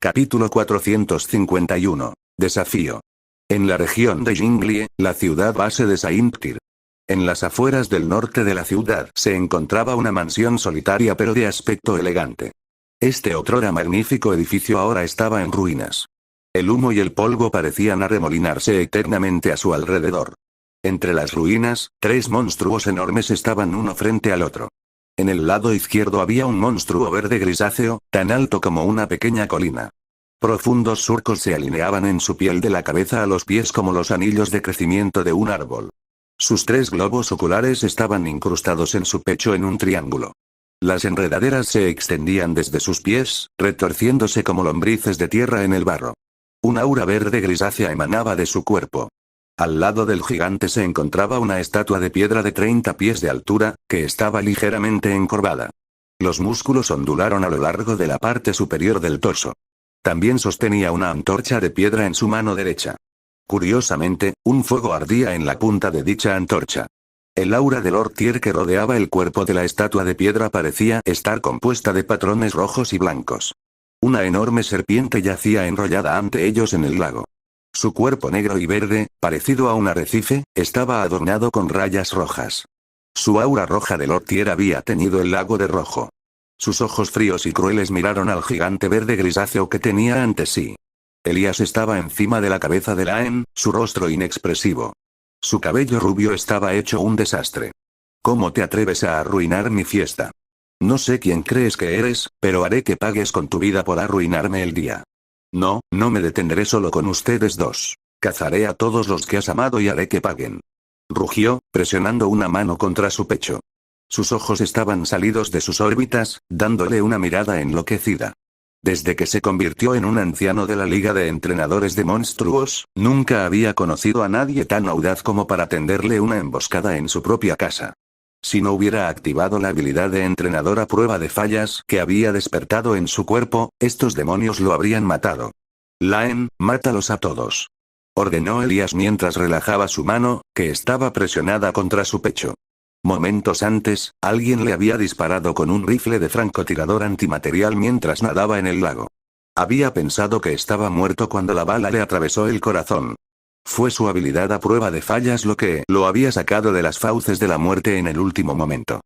Capítulo 451. Desafío. En la región de Jinglie, la ciudad base de Saint-Tyr. En las afueras del norte de la ciudad se encontraba una mansión solitaria pero de aspecto elegante. Este otrora magnífico edificio ahora estaba en ruinas. El humo y el polvo parecían arremolinarse eternamente a su alrededor. Entre las ruinas, tres monstruos enormes estaban uno frente al otro. En el lado izquierdo había un monstruo verde grisáceo, tan alto como una pequeña colina. Profundos surcos se alineaban en su piel de la cabeza a los pies como los anillos de crecimiento de un árbol. Sus tres globos oculares estaban incrustados en su pecho en un triángulo. Las enredaderas se extendían desde sus pies, retorciéndose como lombrices de tierra en el barro. Un aura verde grisácea emanaba de su cuerpo. Al lado del gigante se encontraba una estatua de piedra de 30 pies de altura, que estaba ligeramente encorvada. Los músculos ondularon a lo largo de la parte superior del torso. También sostenía una antorcha de piedra en su mano derecha. Curiosamente, un fuego ardía en la punta de dicha antorcha. El aura de Lord Tyr que rodeaba el cuerpo de la estatua de piedra parecía estar compuesta de patrones rojos y blancos. Una enorme serpiente yacía enrollada ante ellos en el lago. Su cuerpo negro y verde, parecido a un arrecife, estaba adornado con rayas rojas. Su aura roja de Lord Tyr había teñido el lago de rojo. Sus ojos fríos y crueles miraron al gigante verde grisáceo que tenía ante sí. Elías estaba encima de la cabeza de Laen, su rostro inexpresivo. Su cabello rubio estaba hecho un desastre. ¿Cómo te atreves a arruinar mi fiesta? No sé quién crees que eres, pero haré que pagues con tu vida por arruinarme el día. No me detendré solo con ustedes dos. Cazaré a todos los que has amado y haré que paguen. Rugió, presionando una mano contra su pecho. Sus ojos estaban salidos de sus órbitas, dándole una mirada enloquecida. Desde que se convirtió en un anciano de la Liga de Entrenadores de Monstruos, nunca había conocido a nadie tan audaz como para tenderle una emboscada en su propia casa. Si no hubiera activado la habilidad de entrenador a prueba de fallas que había despertado en su cuerpo, estos demonios lo habrían matado. Laen, mátalos a todos. Ordenó Elías mientras relajaba su mano, que estaba presionada contra su pecho. Momentos antes, alguien le había disparado con un rifle de francotirador antimaterial mientras nadaba en el lago. Había pensado que estaba muerto cuando la bala le atravesó el corazón. Fue su habilidad a prueba de fallas lo que lo había sacado de las fauces de la muerte en el último momento.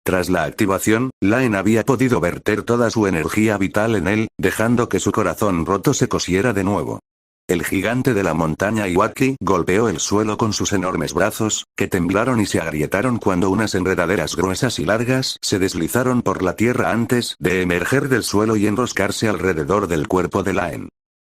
Tras la activación, Laen había podido verter toda su energía vital en él, dejando que su corazón roto se cosiera de nuevo. El gigante de la montaña Iwaki golpeó el suelo con sus enormes brazos, que temblaron y se agrietaron cuando unas enredaderas gruesas y largas se deslizaron por la tierra antes de emerger del suelo y enroscarse alrededor del cuerpo de Laen.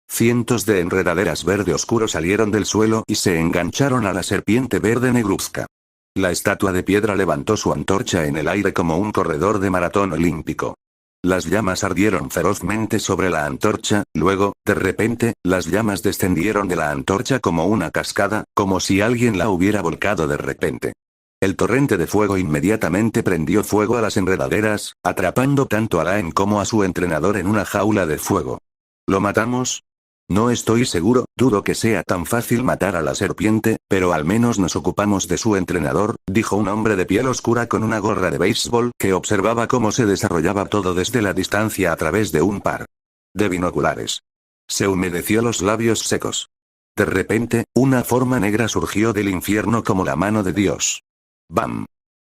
Cientos de enredaderas verde oscuro salieron del suelo y se engancharon a la serpiente verde negruzca. La estatua de piedra levantó su antorcha en el aire como un corredor de maratón olímpico. Las llamas ardieron ferozmente sobre la antorcha, luego, de repente, las llamas descendieron de la antorcha como una cascada, como si alguien la hubiera volcado de repente. El torrente de fuego inmediatamente prendió fuego a las enredaderas, atrapando tanto a Laen como a su entrenador en una jaula de fuego. ¿Lo matamos? No estoy seguro, dudo que sea tan fácil matar a la serpiente, pero al menos nos ocupamos de su entrenador, dijo un hombre de piel oscura con una gorra de béisbol que observaba cómo se desarrollaba todo desde la distancia a través de un par de binoculares. Se humedeció los labios secos. De repente, una forma negra surgió del infierno como la mano de Dios. ¡Bam!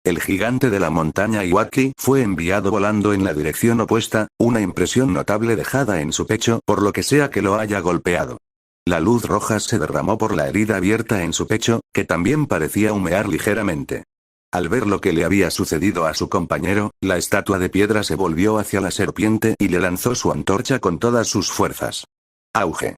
El gigante de la montaña Iwaki fue enviado volando en la dirección opuesta, una impresión notable dejada en su pecho por lo que sea que lo haya golpeado. La luz roja se derramó por la herida abierta en su pecho, que también parecía humear ligeramente. Al ver lo que le había sucedido a su compañero, la estatua de piedra se volvió hacia la serpiente y le lanzó su antorcha con todas sus fuerzas. ¡Auge!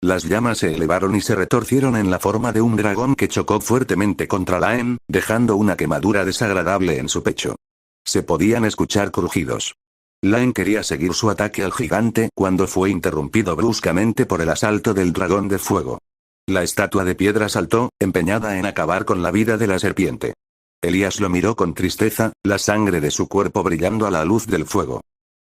Las llamas se elevaron y se retorcieron en la forma de un dragón que chocó fuertemente contra Laen, dejando una quemadura desagradable en su pecho. Se podían escuchar crujidos. Laen quería seguir su ataque al gigante cuando fue interrumpido bruscamente por el asalto del dragón de fuego. La estatua de piedra saltó, empeñada en acabar con la vida de la serpiente. Elías lo miró con tristeza, la sangre de su cuerpo brillando a la luz del fuego.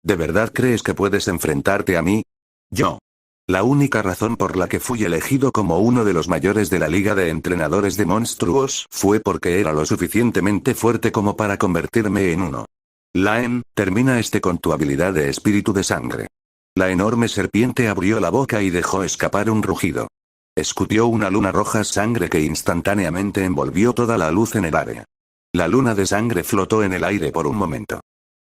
¿De verdad crees que puedes enfrentarte a mí? Yo. La única razón por la que fui elegido como uno de los mayores de la Liga de Entrenadores de Monstruos fue porque era lo suficientemente fuerte como para convertirme en uno. Laen, termina con tu habilidad de espíritu de sangre. La enorme serpiente abrió la boca y dejó escapar un rugido. Escupió una luna roja sangre que instantáneamente envolvió toda la luz en el área. La luna de sangre flotó en el aire por un momento.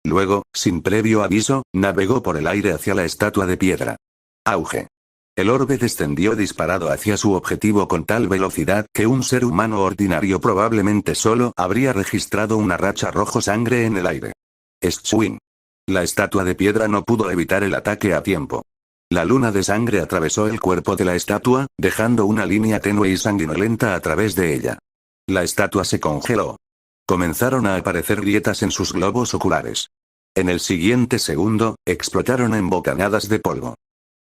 Luego, sin previo aviso, navegó por el aire hacia la estatua de piedra. Auge. El orbe descendió disparado hacia su objetivo con tal velocidad que un ser humano ordinario probablemente solo habría registrado una racha rojo sangre en el aire. Swing. La estatua de piedra no pudo evitar el ataque a tiempo. La luna de sangre atravesó el cuerpo de la estatua, dejando una línea tenue y sanguinolenta a través de ella. La estatua se congeló. Comenzaron a aparecer grietas en sus globos oculares. En el siguiente segundo, explotaron en bocanadas de polvo.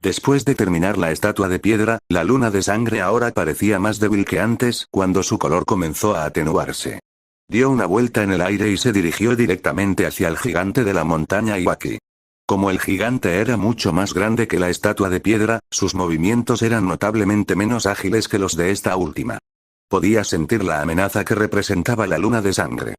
Después de terminar la estatua de piedra, la luna de sangre ahora parecía más débil que antes, cuando su color comenzó a atenuarse. Dio una vuelta en el aire y se dirigió directamente hacia el gigante de la montaña Iwaki. Como el gigante era mucho más grande que la estatua de piedra, sus movimientos eran notablemente menos ágiles que los de esta última. Podía sentir la amenaza que representaba la luna de sangre.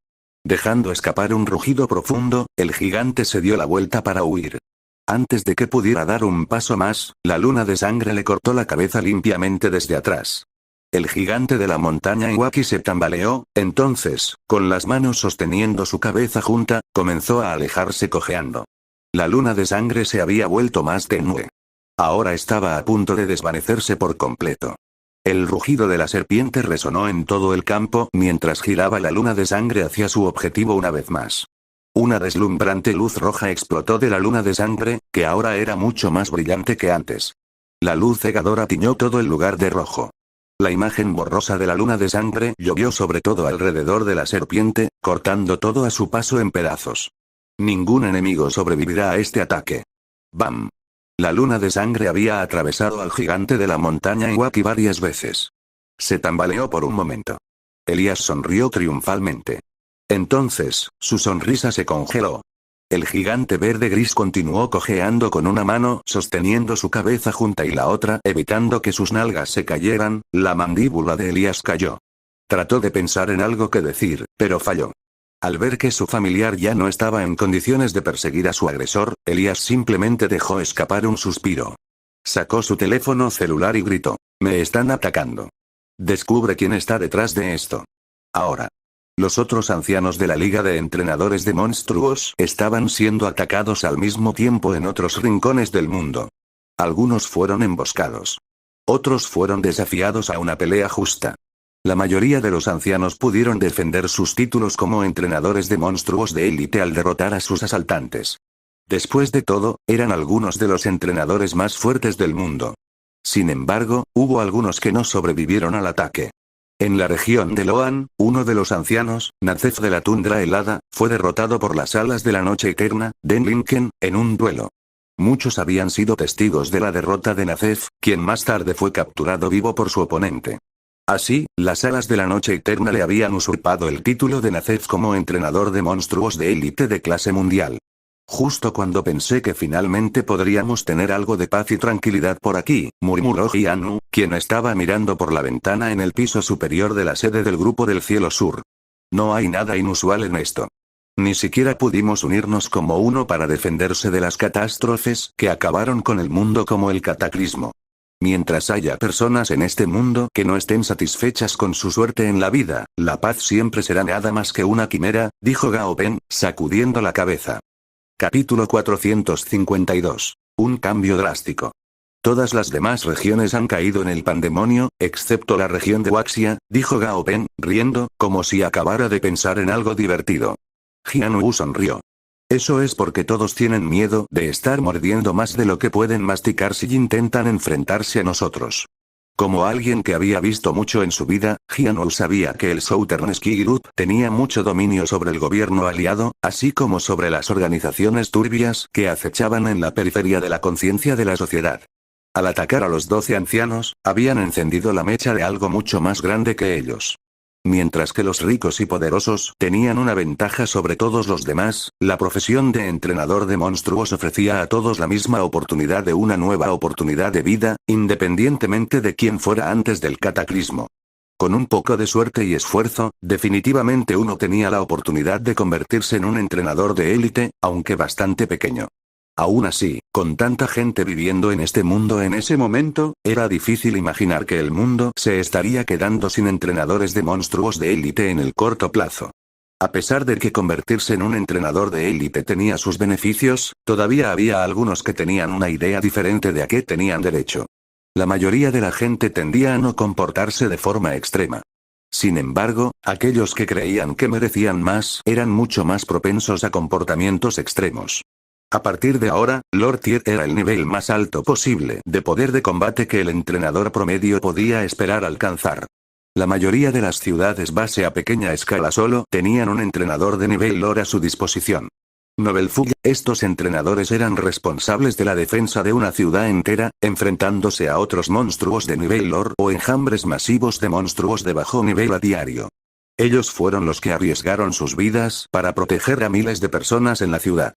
Dejando escapar un rugido profundo, el gigante se dio la vuelta para huir. Antes de que pudiera dar un paso más, la luna de sangre le cortó la cabeza limpiamente desde atrás. El gigante de la montaña Iwaki se tambaleó, entonces, con las manos sosteniendo su cabeza junta, comenzó a alejarse cojeando. La luna de sangre se había vuelto más tenue. Ahora estaba a punto de desvanecerse por completo. El rugido de la serpiente resonó en todo el campo mientras giraba la luna de sangre hacia su objetivo una vez más. Una deslumbrante luz roja explotó de la luna de sangre, que ahora era mucho más brillante que antes. La luz cegadora tiñó todo el lugar de rojo. La imagen borrosa de la luna de sangre llovió sobre todo alrededor de la serpiente, cortando todo a su paso en pedazos. Ningún enemigo sobrevivirá a este ataque. ¡Bam! La luna de sangre había atravesado al gigante de la montaña Iwaki varias veces. Se tambaleó por un momento. Elías sonrió triunfalmente. Entonces, su sonrisa se congeló. El gigante verde-gris continuó cojeando con una mano sosteniendo su cabeza junta y la otra evitando que sus nalgas se cayeran. La mandíbula de Elías cayó. Trató de pensar en algo que decir, pero falló. Al ver que su familiar ya no estaba en condiciones de perseguir a su agresor, Elías simplemente dejó escapar un suspiro. Sacó su teléfono celular y gritó: «Me están atacando. Descubre quién está detrás de esto. Ahora». Los otros ancianos de la Liga de Entrenadores de Monstruos estaban siendo atacados al mismo tiempo en otros rincones del mundo. Algunos fueron emboscados. Otros fueron desafiados a una pelea justa. La mayoría de los ancianos pudieron defender sus títulos como entrenadores de monstruos de élite al derrotar a sus asaltantes. Después de todo, eran algunos de los entrenadores más fuertes del mundo. Sin embargo, hubo algunos que no sobrevivieron al ataque. En la región de Loan, uno de los ancianos, Nacef de la tundra helada, fue derrotado por las alas de la noche eterna, Den Linken, en un duelo. Muchos habían sido testigos de la derrota de Nacef, quien más tarde fue capturado vivo por su oponente. Así, las alas de la noche eterna le habían usurpado el título de Nacef como entrenador de monstruos de élite de clase mundial. Justo cuando pensé que finalmente podríamos tener algo de paz y tranquilidad por aquí, murmuró Jianu, quien estaba mirando por la ventana en el piso superior de la sede del Grupo del Cielo Sur. No hay nada inusual en esto. Ni siquiera pudimos unirnos como uno para defenderse de las catástrofes que acabaron con el mundo como el cataclismo. Mientras haya personas en este mundo que no estén satisfechas con su suerte en la vida, la paz siempre será nada más que una quimera, dijo Gao Pen, sacudiendo la cabeza. Capítulo 452. Un cambio drástico. Todas las demás regiones han caído en el pandemonio, excepto la región de Waxia, dijo Gao Pen, riendo, como si acabara de pensar en algo divertido. Jianu sonrió. Eso es porque todos tienen miedo de estar mordiendo más de lo que pueden masticar si intentan enfrentarse a nosotros. Como alguien que había visto mucho en su vida, Jianu sabía que el Southern Ski Group tenía mucho dominio sobre el gobierno aliado, así como sobre las organizaciones turbias que acechaban en la periferia de la conciencia de la sociedad. Al atacar a los 12 ancianos, habían encendido la mecha de algo mucho más grande que ellos. Mientras que los ricos y poderosos tenían una ventaja sobre todos los demás, la profesión de entrenador de monstruos ofrecía a todos la misma oportunidad de una nueva oportunidad de vida, independientemente de quién fuera antes del cataclismo. Con un poco de suerte y esfuerzo, definitivamente uno tenía la oportunidad de convertirse en un entrenador de élite, aunque bastante pequeño. Aún así, con tanta gente viviendo en este mundo en ese momento, era difícil imaginar que el mundo se estaría quedando sin entrenadores de monstruos de élite en el corto plazo. A pesar de que convertirse en un entrenador de élite tenía sus beneficios, todavía había algunos que tenían una idea diferente de a qué tenían derecho. La mayoría de la gente tendía a no comportarse de forma extrema. Sin embargo, aquellos que creían que merecían más eran mucho más propensos a comportamientos extremos. A partir de ahora, Lord Tyr era el nivel más alto posible de poder de combate que el entrenador promedio podía esperar alcanzar. La mayoría de las ciudades base a pequeña escala solo tenían un entrenador de nivel Lord a su disposición. Nobelfull, estos entrenadores eran responsables de la defensa de una ciudad entera, enfrentándose a otros monstruos de nivel Lord o enjambres masivos de monstruos de bajo nivel a diario. Ellos fueron los que arriesgaron sus vidas para proteger a miles de personas en la ciudad.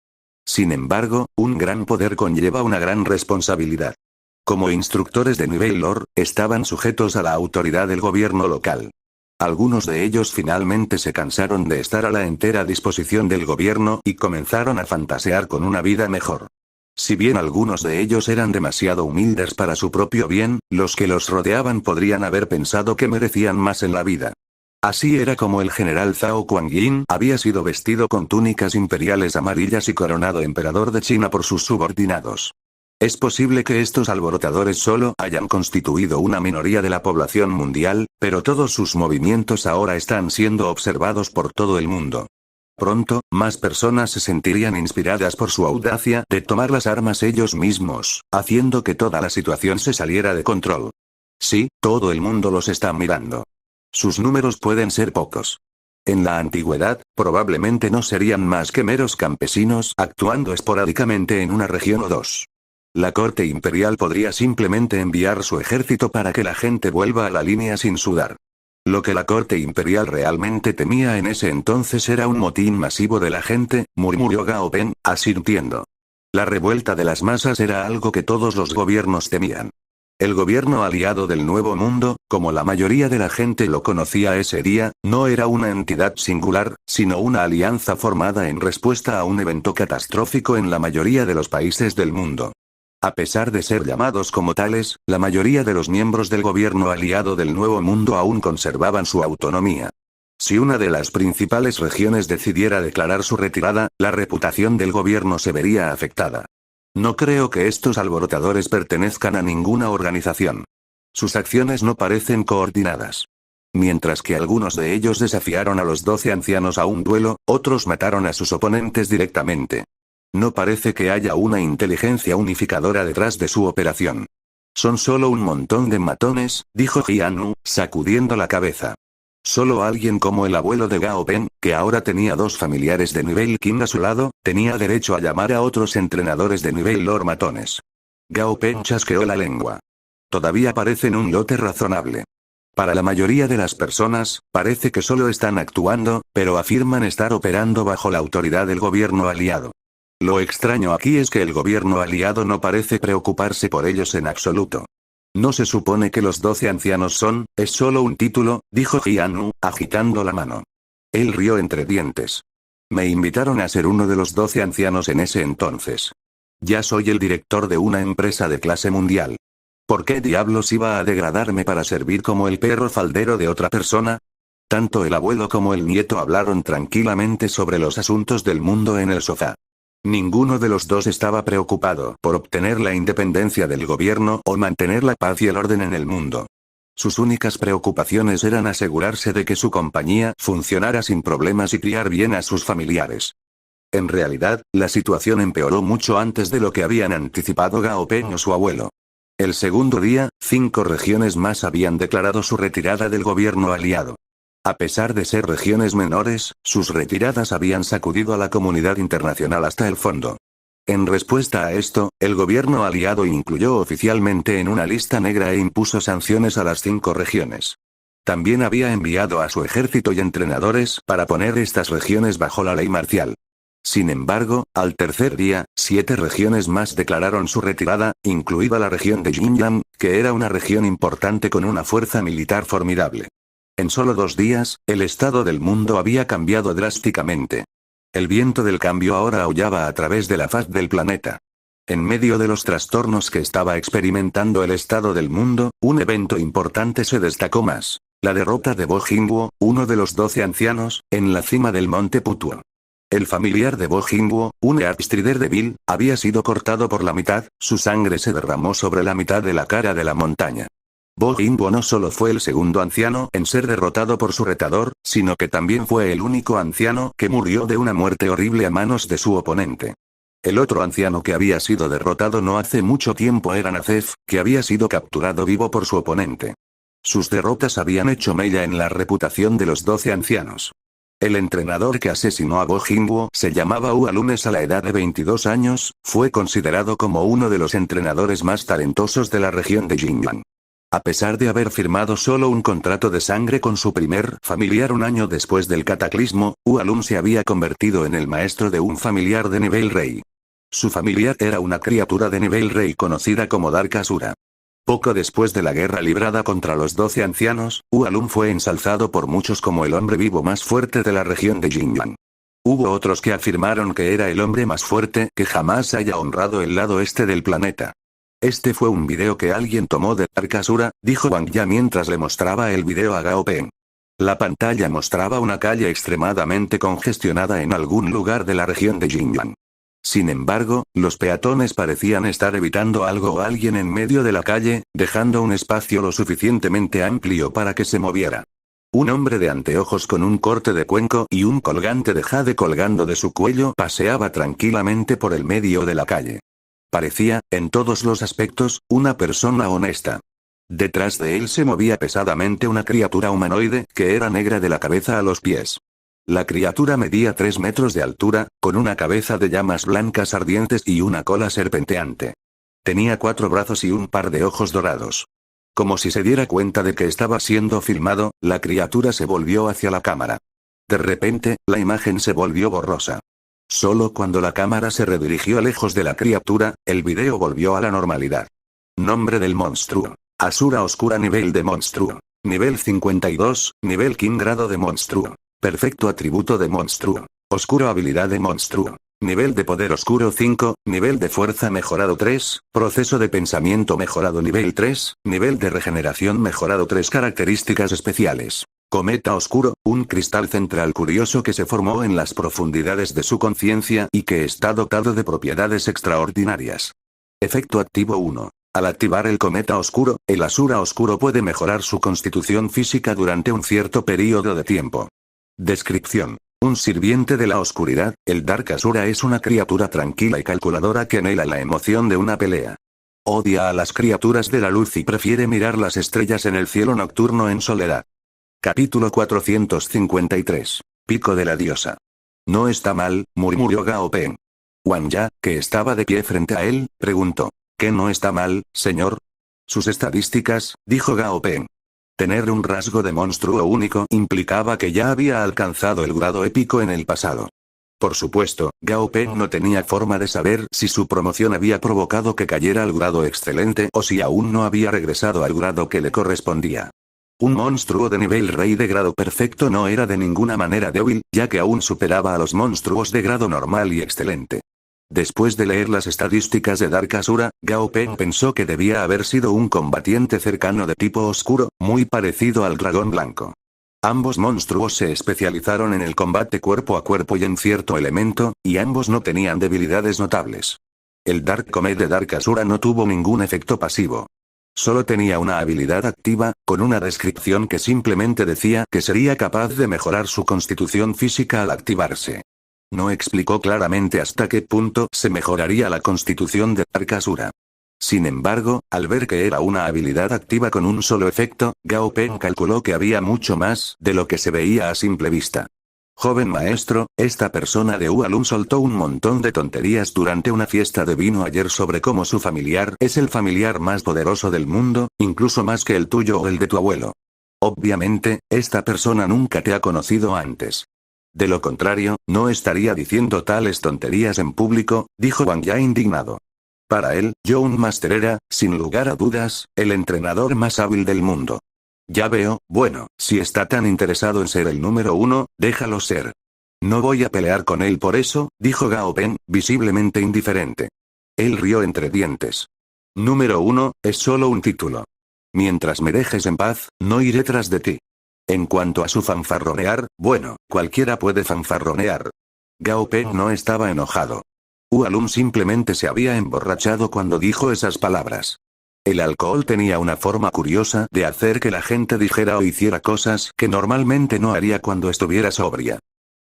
Sin embargo, un gran poder conlleva una gran responsabilidad. Como instructores de nivel Lord, estaban sujetos a la autoridad del gobierno local. Algunos de ellos finalmente se cansaron de estar a la entera disposición del gobierno y comenzaron a fantasear con una vida mejor. Si bien algunos de ellos eran demasiado humildes para su propio bien, los que los rodeaban podrían haber pensado que merecían más en la vida. Así era como el general Zhao Kuan-yin había sido vestido con túnicas imperiales amarillas y coronado emperador de China por sus subordinados. Es posible que estos alborotadores solo hayan constituido una minoría de la población mundial, pero todos sus movimientos ahora están siendo observados por todo el mundo. Pronto, más personas se sentirían inspiradas por su audacia de tomar las armas ellos mismos, haciendo que toda la situación se saliera de control. Sí, todo el mundo los está mirando. Sus números pueden ser pocos. En la antigüedad, probablemente no serían más que meros campesinos actuando esporádicamente en una región o dos. La corte imperial podría simplemente enviar su ejército para que la gente vuelva a la línea sin sudar. Lo que la corte imperial realmente temía en ese entonces era un motín masivo de la gente, murmuró Gao Pen, asintiendo. La revuelta de las masas era algo que todos los gobiernos temían. El gobierno aliado del Nuevo Mundo, como la mayoría de la gente lo conocía ese día, no era una entidad singular, sino una alianza formada en respuesta a un evento catastrófico en la mayoría de los países del mundo. A pesar de ser llamados como tales, la mayoría de los miembros del gobierno aliado del Nuevo Mundo aún conservaban su autonomía. Si una de las principales regiones decidiera declarar su retirada, la reputación del gobierno se vería afectada. No creo que estos alborotadores pertenezcan a ninguna organización. Sus acciones no parecen coordinadas. Mientras que algunos de ellos desafiaron a los 12 ancianos a un duelo, otros mataron a sus oponentes directamente. No parece que haya una inteligencia unificadora detrás de su operación. Son solo un montón de matones, dijo Jianu, sacudiendo la cabeza. Solo alguien como el abuelo de Gao Pen, que ahora tenía dos familiares de nivel King a su lado, tenía derecho a llamar a otros entrenadores de nivel Lord matones. Gao Pen chasqueó la lengua. Todavía parecen un lote razonable. Para la mayoría de las personas, parece que solo están actuando, pero afirman estar operando bajo la autoridad del gobierno aliado. Lo extraño aquí es que el gobierno aliado no parece preocuparse por ellos en absoluto. No se supone que los 12 ancianos es solo un título, dijo Jianu, agitando la mano. Él rió entre dientes. Me invitaron a ser uno de los 12 ancianos en ese entonces. Ya soy el director de una empresa de clase mundial. ¿Por qué diablos iba a degradarme para servir como el perro faldero de otra persona? Tanto el abuelo como el nieto hablaron tranquilamente sobre los asuntos del mundo en el sofá. Ninguno de los dos estaba preocupado por obtener la independencia del gobierno o mantener la paz y el orden en el mundo. Sus únicas preocupaciones eran asegurarse de que su compañía funcionara sin problemas y criar bien a sus familiares. En realidad, la situación empeoró mucho antes de lo que habían anticipado Gao Pen o su abuelo. El segundo día, 5 regiones más habían declarado su retirada del gobierno aliado. A pesar de ser regiones menores, sus retiradas habían sacudido a la comunidad internacional hasta el fondo. En respuesta a esto, el gobierno aliado incluyó oficialmente en una lista negra e impuso sanciones a las 5 regiones. También había enviado a su ejército y entrenadores para poner estas regiones bajo la ley marcial. Sin embargo, al tercer día, 7 regiones más declararon su retirada, incluida la región de Xinjiang, que era una región importante con una fuerza militar formidable. En solo 2 días, el estado del mundo había cambiado drásticamente. El viento del cambio ahora aullaba a través de la faz del planeta. En medio de los trastornos que estaba experimentando el estado del mundo, un evento importante se destacó más. La derrota de Bo Jingwo, uno de los 12 ancianos, en la cima del monte Putuo. El familiar de Bo Jingwo, un Earthstrider débil, había sido cortado por la mitad, su sangre se derramó sobre la mitad de la cara de la montaña. Bo Jingwo no solo fue el segundo anciano en ser derrotado por su retador, sino que también fue el único anciano que murió de una muerte horrible a manos de su oponente. El otro anciano que había sido derrotado no hace mucho tiempo era Nacef, que había sido capturado vivo por su oponente. Sus derrotas habían hecho mella en la reputación de los 12 ancianos. El entrenador que asesinó a Bo Jingwo se llamaba Hua Lunes a la edad de 22 años, fue considerado como uno de los entrenadores más talentosos de la región de Jing'an. A pesar de haber firmado solo un contrato de sangre con su primer familiar un año después del cataclismo, Hua Lun se había convertido en el maestro de un familiar de nivel rey. Su familiar era una criatura de nivel rey conocida como Dark Asura. Poco después de la guerra librada contra los 12 ancianos, Hua Lun fue ensalzado por muchos como el hombre vivo más fuerte de la región de Jing'an. Hubo otros que afirmaron que era el hombre más fuerte que jamás haya honrado el lado este del planeta. Este fue un video que alguien tomó de Dark Asura, dijo Wang Ya mientras le mostraba el video a Gao Peng. La pantalla mostraba una calle extremadamente congestionada en algún lugar de la región de Jing'an. Sin embargo, los peatones parecían estar evitando algo o alguien en medio de la calle, dejando un espacio lo suficientemente amplio para que se moviera. Un hombre de anteojos con un corte de cuenco y un colgante de jade colgando de su cuello paseaba tranquilamente por el medio de la calle. Parecía, en todos los aspectos, una persona honesta. Detrás de él se movía pesadamente una criatura humanoide, que era negra de la cabeza a los pies. La criatura medía 3 metros de altura, con una cabeza de llamas blancas ardientes y una cola serpenteante. Tenía 4 brazos y un par de ojos dorados. Como si se diera cuenta de que estaba siendo filmado, la criatura se volvió hacia la cámara. De repente, la imagen se volvió borrosa. Solo cuando la cámara se redirigió lejos de la criatura, el video volvió a la normalidad. Nombre del monstruo. Asura oscura nivel de monstruo. Nivel 52, nivel King grado de monstruo. Perfecto atributo de monstruo. Oscuro habilidad de monstruo. Nivel de poder oscuro 5, nivel de fuerza mejorado 3, proceso de pensamiento mejorado nivel 3, nivel de regeneración mejorado 3 características especiales. Cometa oscuro, un cristal central curioso que se formó en las profundidades de su conciencia y que está dotado de propiedades extraordinarias. Efecto activo 1. Al activar el cometa oscuro, el Asura oscuro puede mejorar su constitución física durante un cierto periodo de tiempo. Descripción. Un sirviente de la oscuridad, el Dark Asura es una criatura tranquila y calculadora que anhela la emoción de una pelea. Odia a las criaturas de la luz y prefiere mirar las estrellas en el cielo nocturno en soledad. Capítulo 453. Pico de la diosa. No está mal, murmuró Gao Peng. Wang Ya, que estaba de pie frente a él, preguntó. ¿Qué no está mal, señor? Sus estadísticas, dijo Gao Peng. Tener un rasgo de monstruo único implicaba que ya había alcanzado el grado épico en el pasado. Por supuesto, Gao Peng no tenía forma de saber si su promoción había provocado que cayera al grado excelente o si aún no había regresado al grado que le correspondía. Un monstruo de nivel rey de grado perfecto no era de ninguna manera débil, ya que aún superaba a los monstruos de grado normal y excelente. Después de leer las estadísticas de Dark Asura, Gao Peng pensó que debía haber sido un combatiente cercano de tipo oscuro, muy parecido al dragón blanco. Ambos monstruos se especializaron en el combate cuerpo a cuerpo y en cierto elemento, y ambos no tenían debilidades notables. El Dark Comet de Dark Asura no tuvo ningún efecto pasivo. Solo tenía una habilidad activa, con una descripción que simplemente decía que sería capaz de mejorar su constitución física al activarse. No explicó claramente hasta qué punto se mejoraría la constitución de Dark Asura. Sin embargo, al ver que era una habilidad activa con un solo efecto, Gao Peng calculó que había mucho más de lo que se veía a simple vista. Joven maestro, esta persona de Hua Lun soltó un montón de tonterías durante una fiesta de vino ayer sobre cómo su familiar es el familiar más poderoso del mundo, incluso más que el tuyo o el de tu abuelo. Obviamente, esta persona nunca te ha conocido antes. De lo contrario, no estaría diciendo tales tonterías en público, dijo Wang Ya indignado. Para él, Young Master era, sin lugar a dudas, el entrenador más hábil del mundo. Ya veo, bueno, si está tan interesado en ser el número 1, déjalo ser. No voy a pelear con él por eso, dijo Gao Peng, visiblemente indiferente. Él rió entre dientes. Número 1, es solo un título. Mientras me dejes en paz, no iré tras de ti. En cuanto a su fanfarronear, bueno, cualquiera puede fanfarronear. Gao Peng no estaba enojado. Ualum simplemente se había emborrachado cuando dijo esas palabras. El alcohol tenía una forma curiosa de hacer que la gente dijera o hiciera cosas que normalmente no haría cuando estuviera sobria.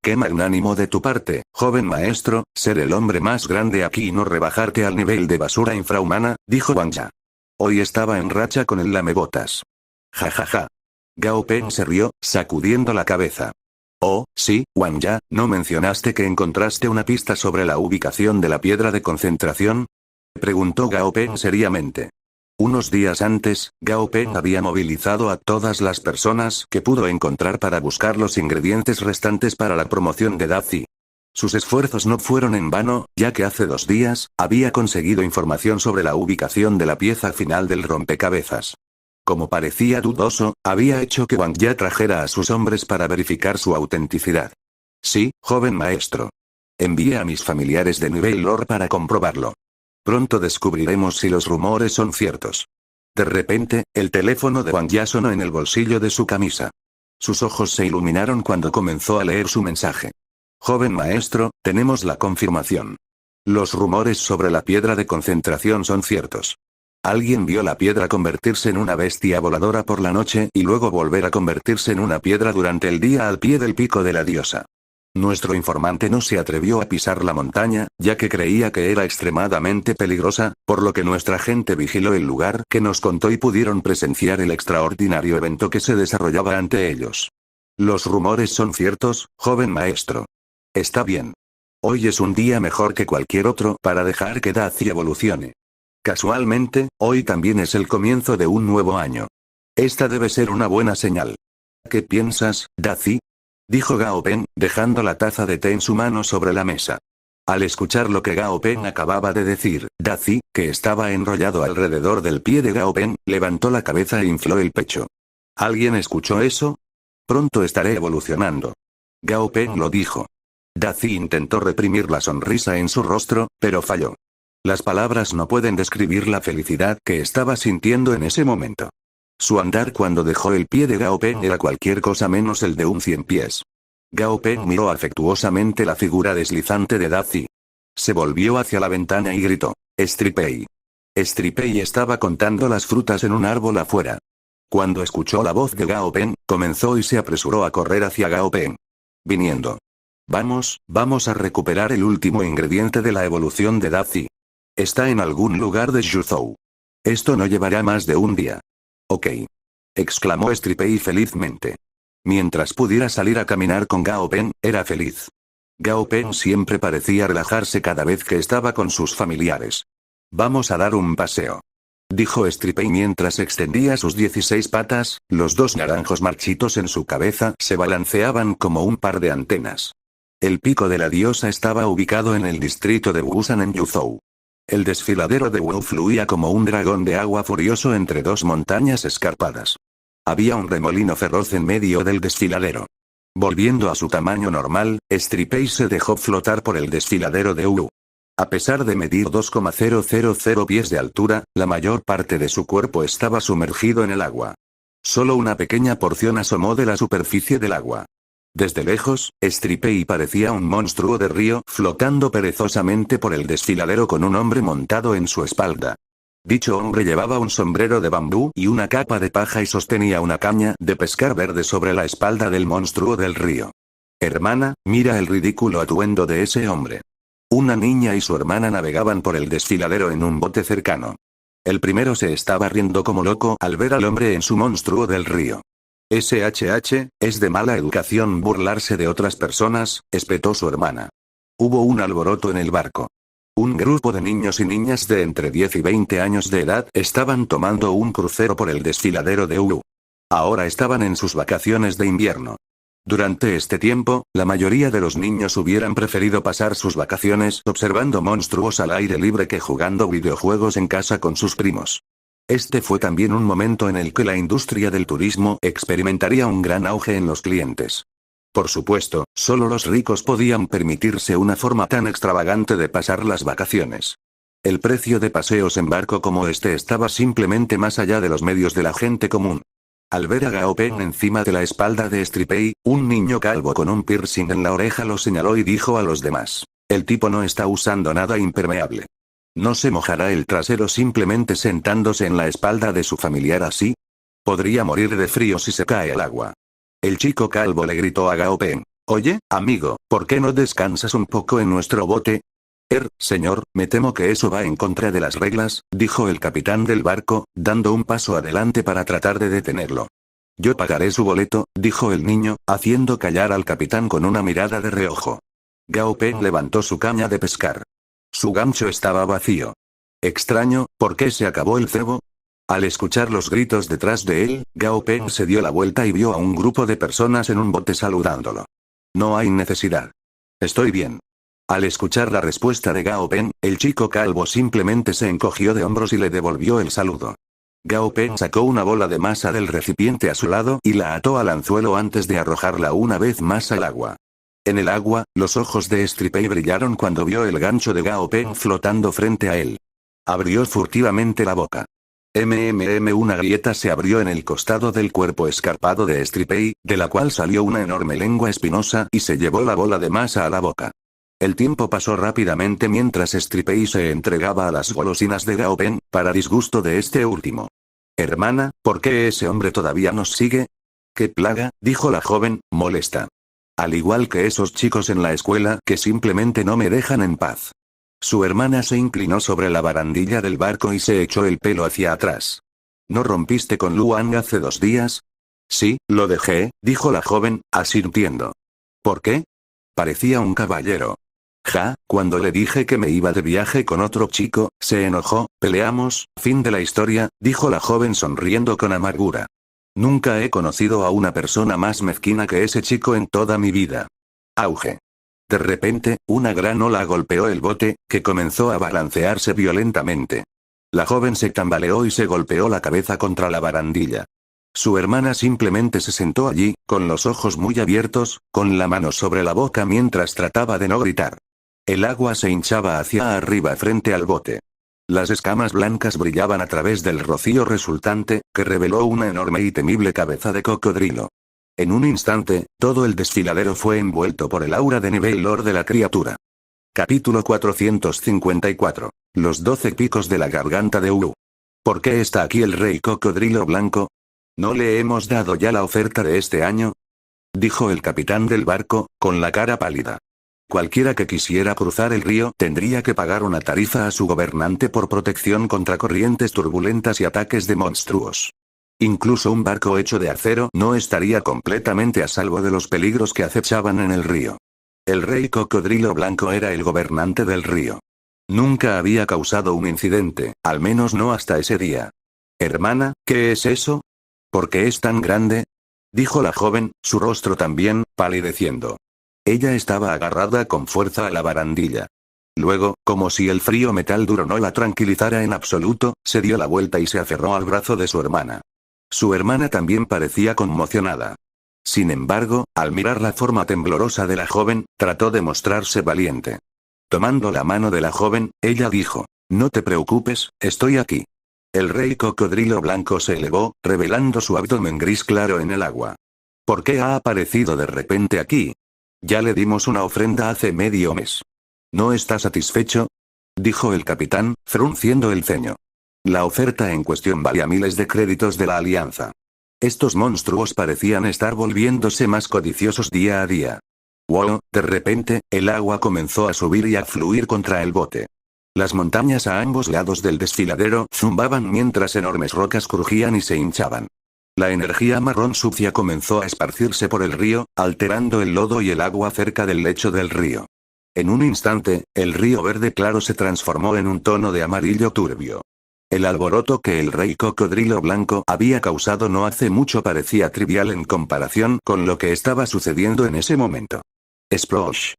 Qué magnánimo de tu parte, joven maestro, ser el hombre más grande aquí y no rebajarte al nivel de basura infrahumana, dijo Wang Ya. Hoy estaba en racha con el lamebotas. Ja ja ja. Gao Peng se rió, sacudiendo la cabeza. Oh, sí, Wang Ya, ¿no mencionaste que encontraste una pista sobre la ubicación de la piedra de concentración? Preguntó Gao Peng seriamente. Unos días antes, Gao Peng había movilizado a todas las personas que pudo encontrar para buscar los ingredientes restantes para la promoción de Dazi. Sus esfuerzos no fueron en vano, ya que hace 2 días, había conseguido información sobre la ubicación de la pieza final del rompecabezas. Como parecía dudoso, había hecho que Wang Ya trajera a sus hombres para verificar su autenticidad. Sí, joven maestro. Envié a mis familiares de nivel Lord para comprobarlo. Pronto descubriremos si los rumores son ciertos. De repente, el teléfono de Wang Ya sonó en el bolsillo de su camisa. Sus ojos se iluminaron cuando comenzó a leer su mensaje. Joven maestro, tenemos la confirmación. Los rumores sobre la piedra de concentración son ciertos. Alguien vio la piedra convertirse en una bestia voladora por la noche y luego volver a convertirse en una piedra durante el día al pie del pico de la diosa. Nuestro informante no se atrevió a pisar la montaña, ya que creía que era extremadamente peligrosa, por lo que nuestra gente vigiló el lugar que nos contó y pudieron presenciar el extraordinario evento que se desarrollaba ante ellos. Los rumores son ciertos, joven maestro. Está bien. Hoy es un día mejor que cualquier otro para dejar que Dazi evolucione. Casualmente, hoy también es el comienzo de un nuevo año. Esta debe ser una buena señal. ¿Qué piensas, Dazi? Dijo Gao Peng, dejando la taza de té en su mano sobre la mesa. Al escuchar lo que Gao Peng acababa de decir, Dazi, que estaba enrollado alrededor del pie de Gao Peng, levantó la cabeza e infló el pecho. ¿Alguien escuchó eso? Pronto estaré evolucionando. Gao Peng lo dijo. Dazi intentó reprimir la sonrisa en su rostro, pero falló. Las palabras no pueden describir la felicidad que estaba sintiendo en ese momento. Su andar cuando dejó el pie de Gao Peng era cualquier cosa menos el de un 100 pies. Gao Peng miró afectuosamente la figura deslizante de Dazi. Se volvió hacia la ventana y gritó: «Stripei». Stripei estaba contando las frutas en un árbol afuera. Cuando escuchó la voz de Gao Peng, comenzó y se apresuró a correr hacia Gao Peng. Viniendo. Vamos a recuperar el último ingrediente de la evolución de Dazi. Está en algún lugar de Zhuzhou. Esto no llevará más de un día. Ok. Exclamó Stripei felizmente. Mientras pudiera salir a caminar con Gao Peng, era feliz. Gao Peng siempre parecía relajarse cada vez que estaba con sus familiares. Vamos a dar un paseo. Dijo Stripei mientras extendía sus 16 patas, los 2 naranjos marchitos en su cabeza se balanceaban como un par de antenas. El pico de la diosa estaba ubicado en el distrito de Wusan en Yuzhou. El desfiladero de Wu fluía como un dragón de agua furioso entre 2 montañas escarpadas. Había un remolino feroz en medio del desfiladero. Volviendo a su tamaño normal, Stripei se dejó flotar por el desfiladero de Wu. A pesar de medir 2,000 pies de altura, la mayor parte de su cuerpo estaba sumergido en el agua. Solo una pequeña porción asomó de la superficie del agua. Desde lejos, Stripei parecía un monstruo de río flotando perezosamente por el desfiladero con un hombre montado en su espalda. Dicho hombre llevaba un sombrero de bambú y una capa de paja y sostenía una caña de pescar verde sobre la espalda del monstruo del río. Hermana, mira el ridículo atuendo de ese hombre. Una niña y su hermana navegaban por el desfiladero en un bote cercano. El primero se estaba riendo como loco al ver al hombre en su monstruo del río. SHH, es de mala educación burlarse de otras personas, espetó su hermana. Hubo un alboroto en el barco. Un grupo de niños y niñas de entre 10 y 20 años de edad estaban tomando un crucero por el desfiladero de Wu. Ahora estaban en sus vacaciones de invierno. Durante este tiempo, la mayoría de los niños hubieran preferido pasar sus vacaciones observando monstruos al aire libre que jugando videojuegos en casa con sus primos. Este fue también un momento en el que la industria del turismo experimentaría un gran auge en los clientes. Por supuesto, solo los ricos podían permitirse una forma tan extravagante de pasar las vacaciones. El precio de paseos en barco como este estaba simplemente más allá de los medios de la gente común. Al ver a Gao Peng encima de la espalda de Stripey, un niño calvo con un piercing en la oreja lo señaló y dijo a los demás: el tipo no está usando nada impermeable. ¿No se mojará el trasero simplemente sentándose en la espalda de su familiar así? Podría morir de frío si se cae al agua. El chico calvo le gritó a Gao Peng: oye, amigo, ¿por qué no descansas un poco en nuestro bote? Señor, me temo que eso va en contra de las reglas, dijo el capitán del barco, dando un paso adelante para tratar de detenerlo. Yo pagaré su boleto, dijo el niño, haciendo callar al capitán con una mirada de reojo. Gao Peng levantó su caña de pescar. Su gancho estaba vacío. Extraño, ¿por qué se acabó el cebo? Al escuchar los gritos detrás de él, Gao Peng se dio la vuelta y vio a un grupo de personas en un bote saludándolo. No hay necesidad. Estoy bien. Al escuchar la respuesta de Gao Peng, el chico calvo simplemente se encogió de hombros y le devolvió el saludo. Gao Peng sacó una bola de masa del recipiente a su lado y la ató al anzuelo antes de arrojarla una vez más al agua. En el agua, los ojos de Stripey brillaron cuando vio el gancho de Gao Peng flotando frente a él. Abrió furtivamente la boca. Una grieta se abrió en el costado del cuerpo escarpado de Stripey, de la cual salió una enorme lengua espinosa y se llevó la bola de masa a la boca. El tiempo pasó rápidamente mientras Stripey se entregaba a las golosinas de Gao Peng, para disgusto de este último. Hermana, ¿por qué ese hombre todavía nos sigue? ¡Qué plaga!, dijo la joven, molesta. Al igual que esos chicos en la escuela que simplemente no me dejan en paz. Su hermana se inclinó sobre la barandilla del barco y se echó el pelo hacia atrás. ¿No rompiste con Luang hace 2 días? Sí, lo dejé, dijo la joven, asintiendo. ¿Por qué? Parecía un caballero. Cuando le dije que me iba de viaje con otro chico, se enojó, peleamos, fin de la historia, dijo la joven sonriendo con amargura. Nunca he conocido a una persona más mezquina que ese chico en toda mi vida. Auge. De repente, una gran ola golpeó el bote, que comenzó a balancearse violentamente. La joven se tambaleó y se golpeó la cabeza contra la barandilla. Su hermana simplemente se sentó allí, con los ojos muy abiertos, con la mano sobre la boca mientras trataba de no gritar. El agua se hinchaba hacia arriba frente al bote. Las escamas blancas brillaban a través del rocío resultante, que reveló una enorme y temible cabeza de cocodrilo. En un instante, todo el desfiladero fue envuelto por el aura de nivel Lord de la criatura. Capítulo 454. Los 12 picos de la garganta de Uru. ¿Por qué está aquí el rey cocodrilo blanco? ¿No le hemos dado ya la oferta de este año? Dijo el capitán del barco, con la cara pálida. Cualquiera que quisiera cruzar el río tendría que pagar una tarifa a su gobernante por protección contra corrientes turbulentas y ataques de monstruos. Incluso un barco hecho de acero no estaría completamente a salvo de los peligros que acechaban en el río. El rey cocodrilo blanco era el gobernante del río. Nunca había causado un incidente, al menos no hasta ese día. Hermana, ¿qué es eso? ¿Por qué es tan grande? Dijo la joven, su rostro también, palideciendo. Ella estaba agarrada con fuerza a la barandilla. Luego, como si el frío metal duro no la tranquilizara en absoluto, se dio la vuelta y se aferró al brazo de su hermana. Su hermana también parecía conmocionada. Sin embargo, al mirar la forma temblorosa de la joven, trató de mostrarse valiente. Tomando la mano de la joven, ella dijo: no te preocupes, estoy aquí. El rey cocodrilo blanco se elevó, revelando su abdomen gris claro en el agua. ¿Por qué ha aparecido de repente aquí? Ya le dimos una ofrenda hace medio mes. ¿No está satisfecho? Dijo el capitán, frunciendo el ceño. La oferta en cuestión valía miles de créditos de la alianza. Estos monstruos parecían estar volviéndose más codiciosos día a día. Wow, de repente, el agua comenzó a subir y a fluir contra el bote. Las montañas a ambos lados del desfiladero zumbaban mientras enormes rocas crujían y se hinchaban. La energía marrón sucia comenzó a esparcirse por el río, alterando el lodo y el agua cerca del lecho del río. En un instante, el río verde claro se transformó en un tono de amarillo turbio. El alboroto que el rey cocodrilo blanco había causado no hace mucho parecía trivial en comparación con lo que estaba sucediendo en ese momento. Splosh.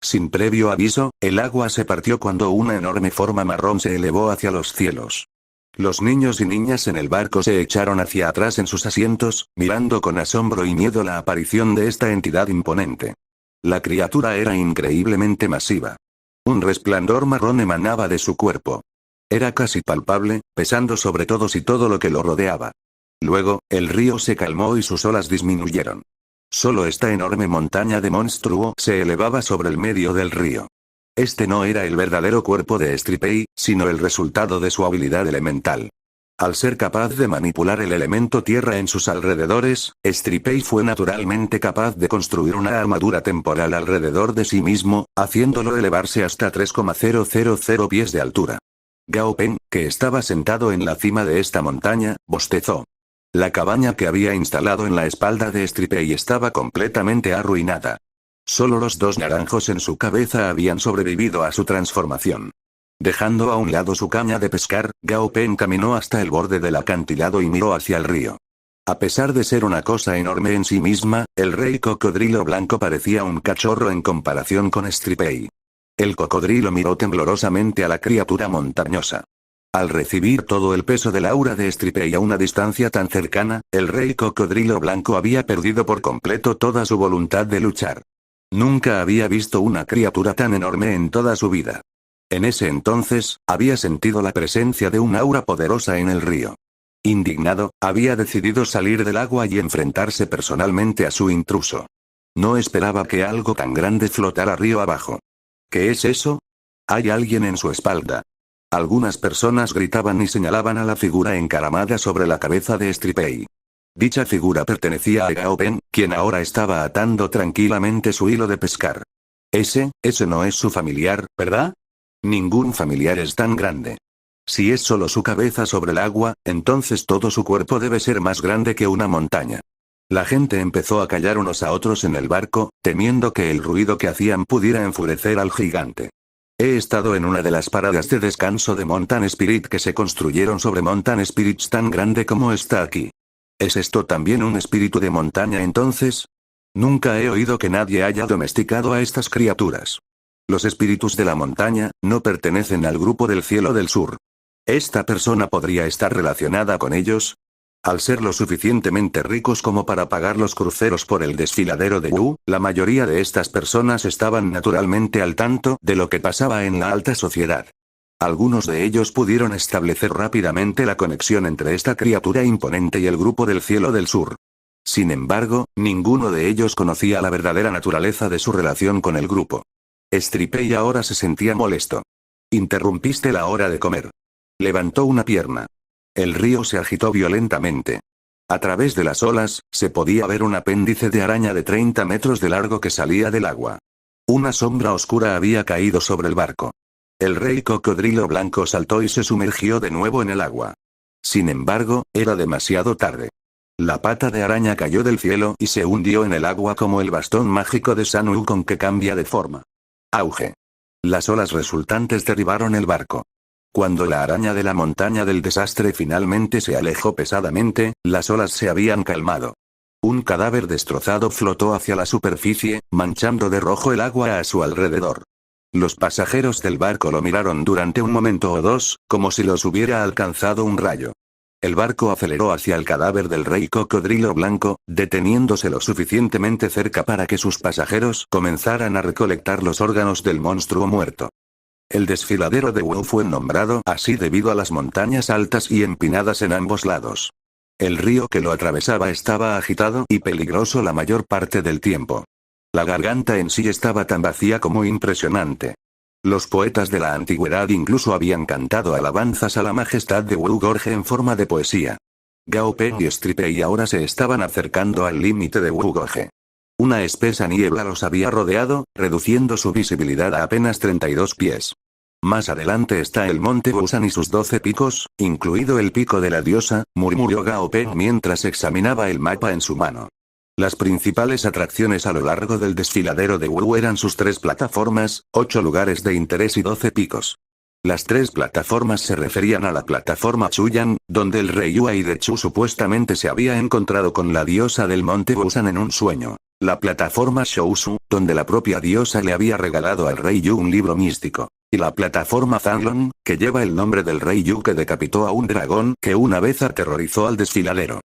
Sin previo aviso, el agua se partió cuando una enorme forma marrón se elevó hacia los cielos. Los niños y niñas en el barco se echaron hacia atrás en sus asientos, mirando con asombro y miedo la aparición de esta entidad imponente. La criatura era increíblemente masiva. Un resplandor marrón emanaba de su cuerpo. Era casi palpable, pesando sobre todos y todo lo que lo rodeaba. Luego, el río se calmó y sus olas disminuyeron. Solo esta enorme montaña de monstruo se elevaba sobre el medio del río. Este no era el verdadero cuerpo de Stripey, sino el resultado de su habilidad elemental. Al ser capaz de manipular el elemento tierra en sus alrededores, Stripey fue naturalmente capaz de construir una armadura temporal alrededor de sí mismo, haciéndolo elevarse hasta 3,000 pies de altura. Gao Peng, que estaba sentado en la cima de esta montaña, bostezó. La cabaña que había instalado en la espalda de Stripey estaba completamente arruinada. Solo los dos naranjos en su cabeza habían sobrevivido a su transformación. Dejando a un lado su caña de pescar, Gao Peng caminó hasta el borde del acantilado y miró hacia el río. A pesar de ser una cosa enorme en sí misma, el rey cocodrilo blanco parecía un cachorro en comparación con Stripey. El cocodrilo miró temblorosamente a la criatura montañosa. Al recibir todo el peso del aura de Stripey a una distancia tan cercana, el rey cocodrilo blanco había perdido por completo toda su voluntad de luchar. Nunca había visto una criatura tan enorme en toda su vida. En ese entonces, había sentido la presencia de un aura poderosa en el río. Indignado, había decidido salir del agua y enfrentarse personalmente a su intruso. No esperaba que algo tan grande flotara río abajo. ¿Qué es eso? Hay alguien en su espalda. Algunas personas gritaban y señalaban a la figura encaramada sobre la cabeza de Stripey. Dicha figura pertenecía a Gao Peng, quien ahora estaba atando tranquilamente su hilo de pescar. Ese no es su familiar, ¿verdad? Ningún familiar es tan grande. Si es solo su cabeza sobre el agua, entonces todo su cuerpo debe ser más grande que una montaña. La gente empezó a callar unos a otros en el barco, temiendo que el ruido que hacían pudiera enfurecer al gigante. He estado en una de las paradas de descanso de Mountain Spirit que se construyeron sobre Mountain Spirits tan grande como está aquí. ¿Es esto también un espíritu de montaña entonces? Nunca he oído que nadie haya domesticado a estas criaturas. Los espíritus de la montaña no pertenecen al grupo del cielo del sur. ¿Esta persona podría estar relacionada con ellos? Al ser lo suficientemente ricos como para pagar los cruceros por el desfiladero de Wu, la mayoría de estas personas estaban naturalmente al tanto de lo que pasaba en la alta sociedad. Algunos de ellos pudieron establecer rápidamente la conexión entre esta criatura imponente y el grupo del cielo del sur. Sin embargo, ninguno de ellos conocía la verdadera naturaleza de su relación con el grupo. Stripey ahora se sentía molesto. Interrumpiste la hora de comer. Levantó una pierna. El río se agitó violentamente. A través de las olas, se podía ver un apéndice de araña de 30 metros de largo que salía del agua. Una sombra oscura había caído sobre el barco. El rey cocodrilo blanco saltó y se sumergió de nuevo en el agua. Sin embargo, era demasiado tarde. La pata de araña cayó del cielo y se hundió en el agua como el bastón mágico de Sun Wukong que cambia de forma. Auge. Las olas resultantes derribaron el barco. Cuando la araña de la montaña del desastre finalmente se alejó pesadamente, las olas se habían calmado. Un cadáver destrozado flotó hacia la superficie, manchando de rojo el agua a su alrededor. Los pasajeros del barco lo miraron durante un momento o dos, como si los hubiera alcanzado un rayo. El barco aceleró hacia el cadáver del rey cocodrilo blanco, deteniéndose lo suficientemente cerca para que sus pasajeros comenzaran a recolectar los órganos del monstruo muerto. El desfiladero de Wu fue nombrado así debido a las montañas altas y empinadas en ambos lados. El río que lo atravesaba estaba agitado y peligroso la mayor parte del tiempo. La garganta en sí estaba tan vacía como impresionante. Los poetas de la antigüedad incluso habían cantado alabanzas a la majestad de Wu Gorge en forma de poesía. Gao Peng y Stripey ahora se estaban acercando al límite de Wu Gorge. Una espesa niebla los había rodeado, reduciendo su visibilidad a apenas 32 pies. Más adelante está el monte Busan y sus 12 picos, incluido el pico de la diosa, murmuró Gao Peng mientras examinaba el mapa en su mano. Las principales atracciones a lo largo del desfiladero de Wu eran sus 3 plataformas, 8 lugares de interés y 12 picos. Las 3 plataformas se referían a la plataforma Chuyan, donde el rey Yuai de Chu supuestamente se había encontrado con la diosa del monte Busan en un sueño. La plataforma Shousu, donde la propia diosa le había regalado al rey Yu un libro místico. Y la plataforma Zanlong, que lleva el nombre del rey Yu que decapitó a un dragón que una vez aterrorizó al desfiladero.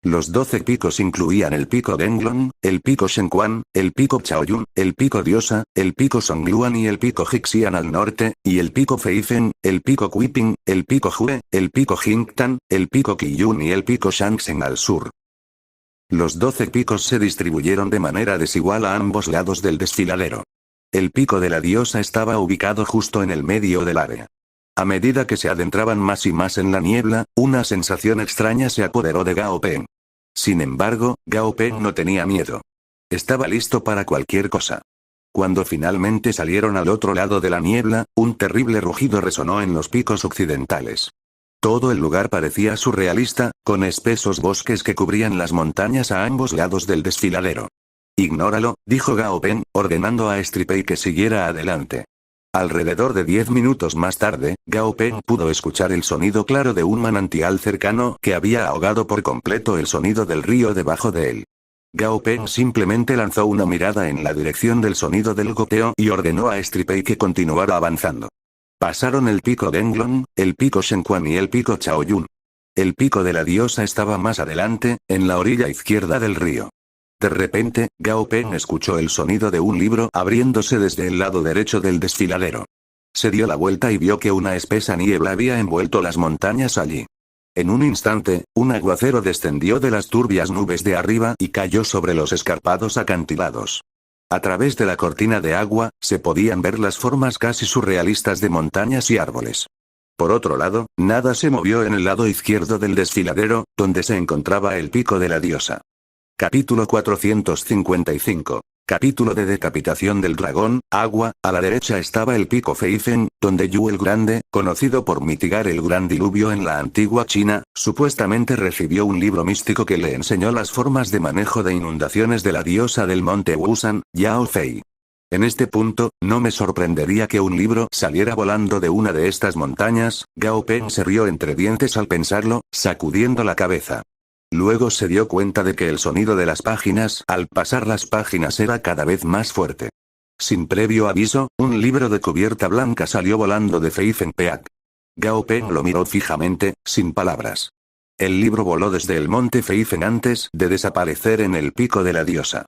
Los 12 picos incluían el pico Denglong, el pico Shenquan, el pico Chaoyun, el pico Diosa, el pico Songluan y el pico Jixian al norte, y el pico Feifen, el pico Kuiping, el pico Hue, el pico Jingtan, el pico Qiyun y el pico Shangsheng al sur. Los 12 picos se distribuyeron de manera desigual a ambos lados del desfiladero. El pico de la diosa estaba ubicado justo en el medio del área. A medida que se adentraban más y más en la niebla, una sensación extraña se apoderó de Gao Peng. Sin embargo, Gao Peng no tenía miedo. Estaba listo para cualquier cosa. Cuando finalmente salieron al otro lado de la niebla, un terrible rugido resonó en los picos occidentales. Todo el lugar parecía surrealista, con espesos bosques que cubrían las montañas a ambos lados del desfiladero. Ignóralo, dijo Gao Peng, ordenando a Stripei que siguiera adelante. Alrededor de 10 minutos más tarde, Gao Peng pudo escuchar el sonido claro de un manantial cercano que había ahogado por completo el sonido del río debajo de él. Gao Peng simplemente lanzó una mirada en la dirección del sonido del goteo y ordenó a Stripei que continuara avanzando. Pasaron el pico Denglong, el pico Shenquan y el pico Chaoyun. El pico de la diosa estaba más adelante, en la orilla izquierda del río. De repente, Gao Peng escuchó el sonido de un libro abriéndose desde el lado derecho del desfiladero. Se dio la vuelta y vio que una espesa niebla había envuelto las montañas allí. En un instante, un aguacero descendió de las turbias nubes de arriba y cayó sobre los escarpados acantilados. A través de la cortina de agua, se podían ver las formas casi surrealistas de montañas y árboles. Por otro lado, nada se movió en el lado izquierdo del desfiladero, donde se encontraba el pico de la diosa. Capítulo 455. Capítulo de decapitación del dragón, agua. A la derecha estaba el pico Feifen, donde Yu el Grande, conocido por mitigar el gran diluvio en la antigua China, supuestamente recibió un libro místico que le enseñó las formas de manejo de inundaciones de la diosa del monte Wusan, Yao Fei. En este punto, no me sorprendería que un libro saliera volando de una de estas montañas. Gao Peng se rió entre dientes al pensarlo, sacudiendo la cabeza. Luego se dio cuenta de que el sonido de las páginas al pasar las páginas era cada vez más fuerte. Sin previo aviso, un libro de cubierta blanca salió volando de Feifenpeak. Gao Peng lo miró fijamente, sin palabras. El libro voló desde el monte Feifen antes de desaparecer en el pico de la diosa.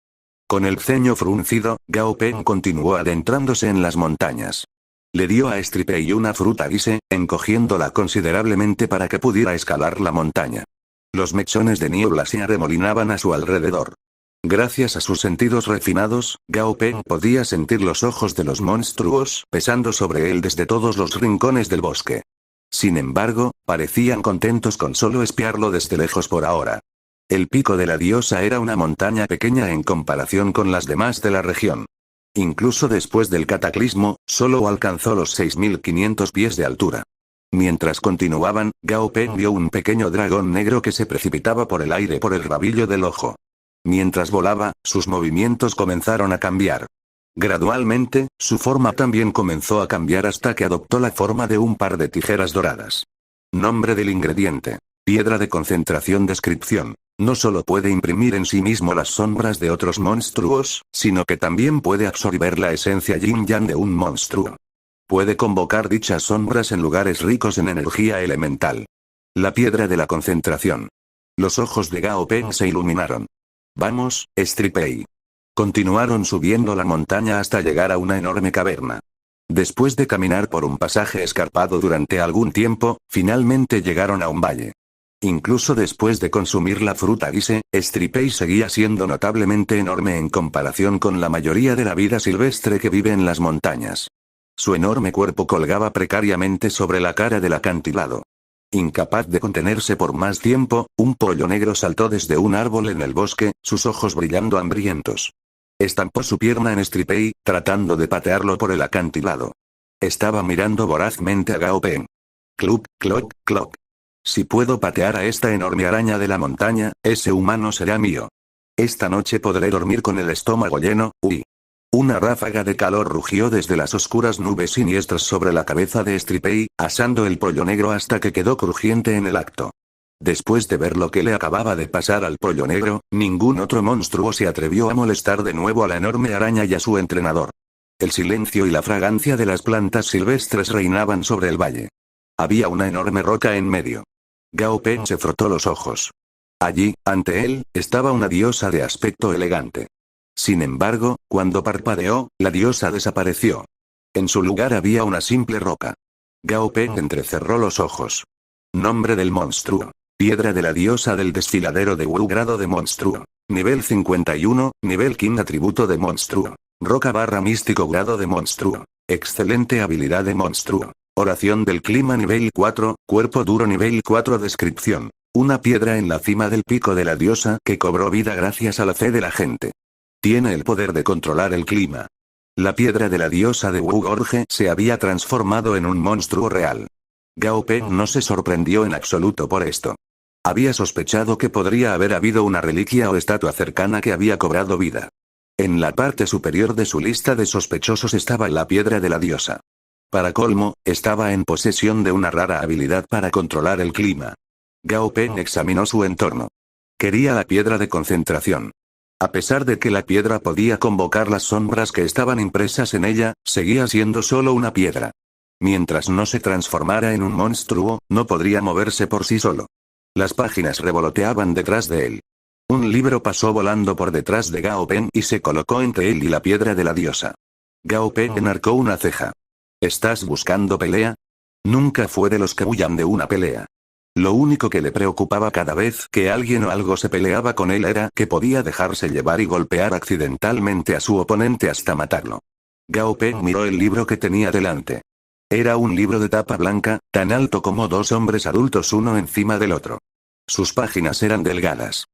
Con el ceño fruncido, Gao Peng continuó adentrándose en las montañas. Le dio a Stripei una fruta guise, encogiéndola considerablemente para que pudiera escalar la montaña. Los mechones de niebla se arremolinaban a su alrededor. Gracias a sus sentidos refinados, Gao Peng podía sentir los ojos de los monstruos pesando sobre él desde todos los rincones del bosque. Sin embargo, parecían contentos con solo espiarlo desde lejos por ahora. El pico de la diosa era una montaña pequeña en comparación con las demás de la región. Incluso después del cataclismo, solo alcanzó los 6.500 pies de altura. Mientras continuaban, Gao Peng vio un pequeño dragón negro que se precipitaba por el aire por el rabillo del ojo. Mientras volaba, sus movimientos comenzaron a cambiar. Gradualmente, su forma también comenzó a cambiar hasta que adoptó la forma de un par de tijeras doradas. Nombre del ingrediente: piedra de concentración. Descripción: no solo puede imprimir en sí mismo las sombras de otros monstruos, sino que también puede absorber la esencia yin-yang de un monstruo. Puede convocar dichas sombras en lugares ricos en energía elemental. La piedra de la concentración. Los ojos de Gao Peng se iluminaron. Vamos, Stripei. Continuaron subiendo la montaña hasta llegar a una enorme caverna. Después de caminar por un pasaje escarpado durante algún tiempo, finalmente llegaron a un valle. Incluso después de consumir la fruta guise, Stripei seguía siendo notablemente enorme en comparación con la mayoría de la vida silvestre que vive en las montañas. Su enorme cuerpo colgaba precariamente sobre la cara del acantilado. Incapaz de contenerse por más tiempo, un pollo negro saltó desde un árbol en el bosque, sus ojos brillando hambrientos. Estampó su pierna en Stripei, tratando de patearlo por el acantilado. Estaba mirando vorazmente a Gao Peng. Cluck, clock, clock. Si puedo patear a esta enorme araña de la montaña, ese humano será mío. Esta noche podré dormir con el estómago lleno. Uy. Una ráfaga de calor rugió desde las oscuras nubes siniestras sobre la cabeza de Stripei, asando el pollo negro hasta que quedó crujiente en el acto. Después de ver lo que le acababa de pasar al pollo negro, ningún otro monstruo se atrevió a molestar de nuevo a la enorme araña y a su entrenador. El silencio y la fragancia de las plantas silvestres reinaban sobre el valle. Había una enorme roca en medio. Gao Peng se frotó los ojos. Allí, ante él, estaba una diosa de aspecto elegante. Sin embargo, cuando parpadeó, la diosa desapareció. En su lugar había una simple roca. Gao Peng entrecerró los ojos. Nombre del monstruo. Piedra de la diosa del desfiladero de Wu, grado de monstruo. Nivel 51, nivel Qin, atributo de monstruo. Roca barra místico, grado de monstruo. Excelente habilidad de monstruo. Oración del clima nivel 4, cuerpo duro nivel 4. Descripción. Una piedra en la cima del pico de la diosa que cobró vida gracias a la fe de la gente. Tiene el poder de controlar el clima. La piedra de la diosa de Wu Gorge se había transformado en un monstruo real. Gao Peng no se sorprendió en absoluto por esto. Había sospechado que podría haber habido una reliquia o estatua cercana que había cobrado vida. En la parte superior de su lista de sospechosos estaba la piedra de la diosa. Para colmo, estaba en posesión de una rara habilidad para controlar el clima. Gao Peng examinó su entorno. Quería la piedra de concentración. A pesar de que la piedra podía convocar las sombras que estaban impresas en ella, seguía siendo solo una piedra. Mientras no se transformara en un monstruo, no podría moverse por sí solo. Las páginas revoloteaban detrás de él. Un libro pasó volando por detrás de Gao Peng y se colocó entre él y la piedra de la diosa. Gao Peng enarcó una ceja. ¿Estás buscando pelea? Nunca fue de los que huyan de una pelea. Lo único que le preocupaba cada vez que alguien o algo se peleaba con él era que podía dejarse llevar y golpear accidentalmente a su oponente hasta matarlo. Gao Peng miró el libro que tenía delante. Era un libro de tapa blanca, tan alto como dos hombres adultos uno encima del otro. Sus páginas eran delgadas.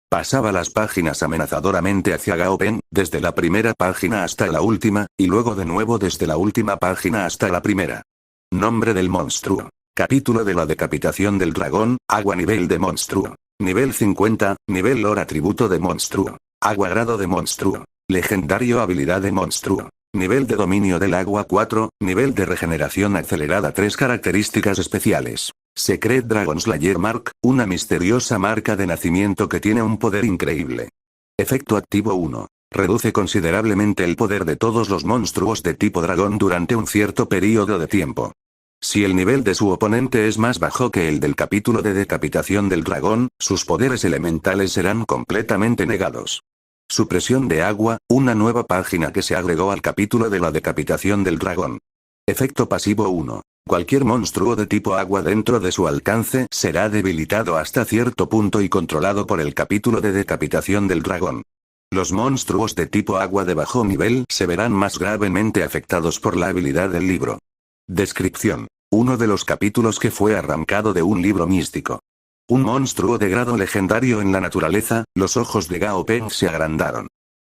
Pasaba las páginas amenazadoramente hacia Gao Peng, desde la primera página hasta la última, y luego de nuevo desde la última página hasta la primera. Nombre del monstruo. Capítulo de la decapitación del dragón, agua nivel de monstruo. Nivel 50, nivel lore atributo de monstruo. Agua grado de monstruo. Legendario habilidad de monstruo. Nivel de dominio del agua 4, nivel de regeneración acelerada 3 características especiales. Secret Dragon Slayer Mark, una misteriosa marca de nacimiento que tiene un poder increíble. Efecto activo 1. Reduce considerablemente el poder de todos los monstruos de tipo dragón durante un cierto periodo de tiempo. Si el nivel de su oponente es más bajo que el del capítulo de decapitación del dragón, sus poderes elementales serán completamente negados. Supresión de agua, una nueva página que se agregó al capítulo de la decapitación del dragón. Efecto pasivo 1. Cualquier monstruo de tipo agua dentro de su alcance será debilitado hasta cierto punto y controlado por el capítulo de decapitación del dragón. Los monstruos de tipo agua de bajo nivel se verán más gravemente afectados por la habilidad del libro. Descripción. Uno de los capítulos que fue arrancado de un libro místico. Un monstruo de grado legendario en la naturaleza, los ojos de Gao Peng se agrandaron.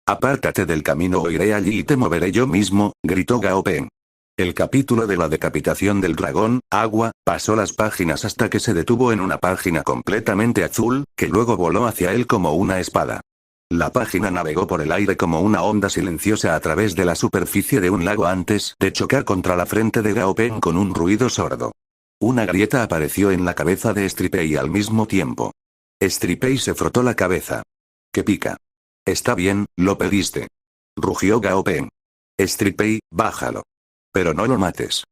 Apártate del camino o iré allí y te moveré yo mismo, gritó Gao Peng. El capítulo de la decapitación del dragón, agua, pasó las páginas hasta que se detuvo en una página completamente azul, que luego voló hacia él como una espada. La página navegó por el aire como una onda silenciosa a través de la superficie de un lago antes de chocar contra la frente de Gao Peng con un ruido sordo. Una grieta apareció en la cabeza de Stripei al mismo tiempo. Stripei se frotó la cabeza. «¿Qué pica?» «Está bien, lo pediste», rugió Gao Peng. «Stripei, bájalo. Pero no lo mates».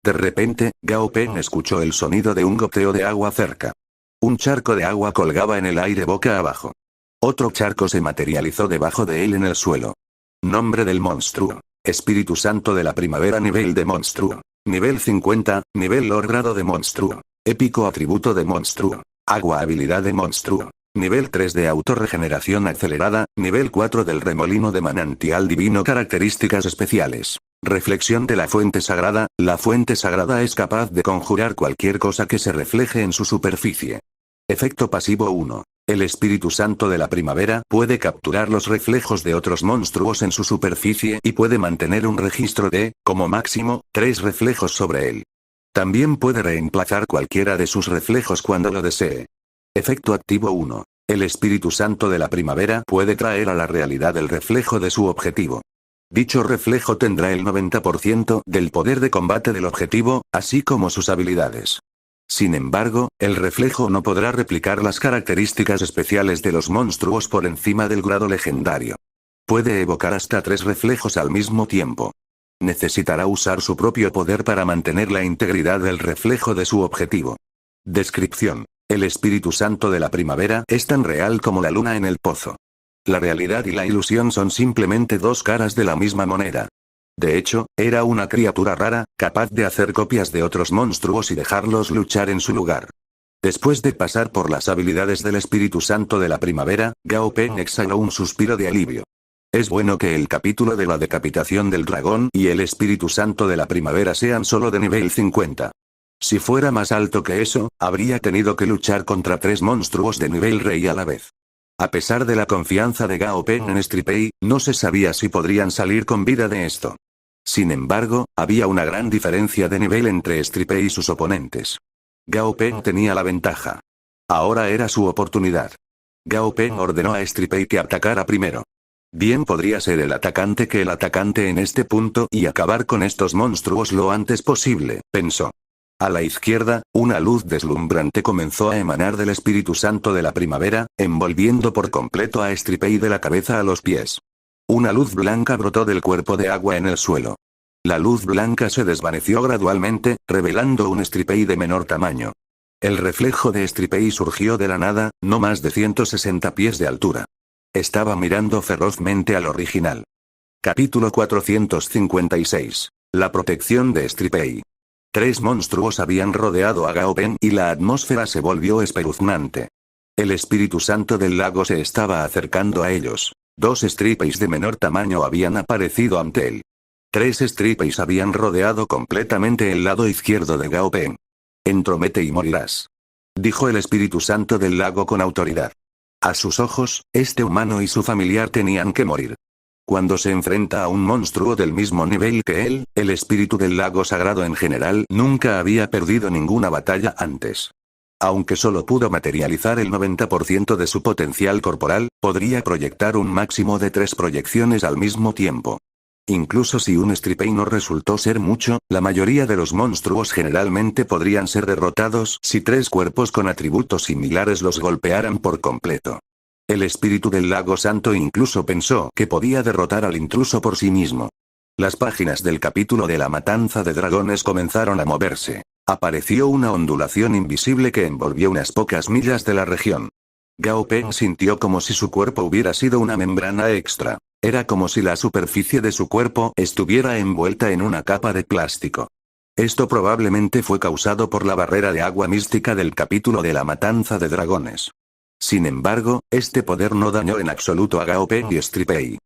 De repente, Gao Peng escuchó el sonido de un goteo de agua cerca. Un charco de agua colgaba en el aire boca abajo. Otro charco se materializó debajo de él en el suelo. Nombre del monstruo. Espíritu Santo de la Primavera nivel de monstruo. Nivel 50, nivel lore grado de monstruo. Épico atributo de monstruo. Agua habilidad de monstruo. Nivel 3 de autorregeneración acelerada, nivel 4 del remolino de manantial divino características especiales. Reflexión de la fuente sagrada, la fuente sagrada es capaz de conjurar cualquier cosa que se refleje en su superficie. Efecto pasivo 1. El Espíritu Santo de la Primavera puede capturar los reflejos de otros monstruos en su superficie y puede mantener un registro de, como máximo, 3 reflejos sobre él. También puede reemplazar cualquiera de sus reflejos cuando lo desee. Efecto activo 1. El Espíritu Santo de la Primavera puede traer a la realidad el reflejo de su objetivo. Dicho reflejo tendrá el 90% del poder de combate del objetivo, así como sus habilidades. Sin embargo, el reflejo no podrá replicar las características especiales de los monstruos por encima del grado legendario. Puede evocar hasta 3 reflejos al mismo tiempo. Necesitará usar su propio poder para mantener la integridad del reflejo de su objetivo. Descripción. El Espíritu Santo de la primavera es tan real como la luna en el pozo. La realidad y la ilusión son simplemente dos caras de la misma moneda. De hecho, era una criatura rara, capaz de hacer copias de otros monstruos y dejarlos luchar en su lugar. Después de pasar por las habilidades del Espíritu Santo de la primavera, Gao Peng exhaló un suspiro de alivio. Es bueno que el capítulo de la decapitación del dragón y el Espíritu Santo de la primavera sean solo de nivel 50. Si fuera más alto que eso, habría tenido que luchar contra 3 monstruos de nivel rey a la vez. A pesar de la confianza de Gao Peng en Stripei, no se sabía si podrían salir con vida de esto. Sin embargo, había una gran diferencia de nivel entre Stripei y sus oponentes. Gao Peng tenía la ventaja. Ahora era su oportunidad. Gao Peng ordenó a Stripei que atacara primero. Bien podría ser el atacante que el atacante en este punto y acabar con estos monstruos lo antes posible, pensó. A la izquierda, una luz deslumbrante comenzó a emanar del Espíritu Santo de la primavera, envolviendo por completo a Stripei de la cabeza a los pies. Una luz blanca brotó del cuerpo de agua en el suelo. La luz blanca se desvaneció gradualmente, revelando un Stripei de menor tamaño. El reflejo de Stripei surgió de la nada, no más de 160 pies de altura. Estaba mirando ferozmente al original. Capítulo 456. La protección de Stripei. 3 monstruos habían rodeado a Gao Peng y la atmósfera se volvió espeluznante. El Espíritu Santo del lago se estaba acercando a ellos. 2 Stripeis de menor tamaño habían aparecido ante él. 3 Stripeis habían rodeado completamente el lado izquierdo de Gao Peng. Entromete y morirás, dijo el Espíritu Santo del lago con autoridad. A sus ojos, este humano y su familiar tenían que morir. Cuando se enfrenta a un monstruo del mismo nivel que él, el espíritu del lago sagrado en general nunca había perdido ninguna batalla antes. Aunque solo pudo materializar el 90% de su potencial corporal, podría proyectar un máximo de 3 proyecciones al mismo tiempo. Incluso si un Stripei no resultó ser mucho, la mayoría de los monstruos generalmente podrían ser derrotados si 3 cuerpos con atributos similares los golpearan por completo. El espíritu del lago santo incluso pensó que podía derrotar al intruso por sí mismo. Las páginas del capítulo de la matanza de dragones comenzaron a moverse. Apareció una ondulación invisible que envolvió unas pocas millas de la región. Gao Peng sintió como si su cuerpo hubiera sido una membrana extra. Era como si la superficie de su cuerpo estuviera envuelta en una capa de plástico. Esto probablemente fue causado por la barrera de agua mística del capítulo de la matanza de dragones. Sin embargo, este poder no dañó en absoluto a Gao Peng y Stripei.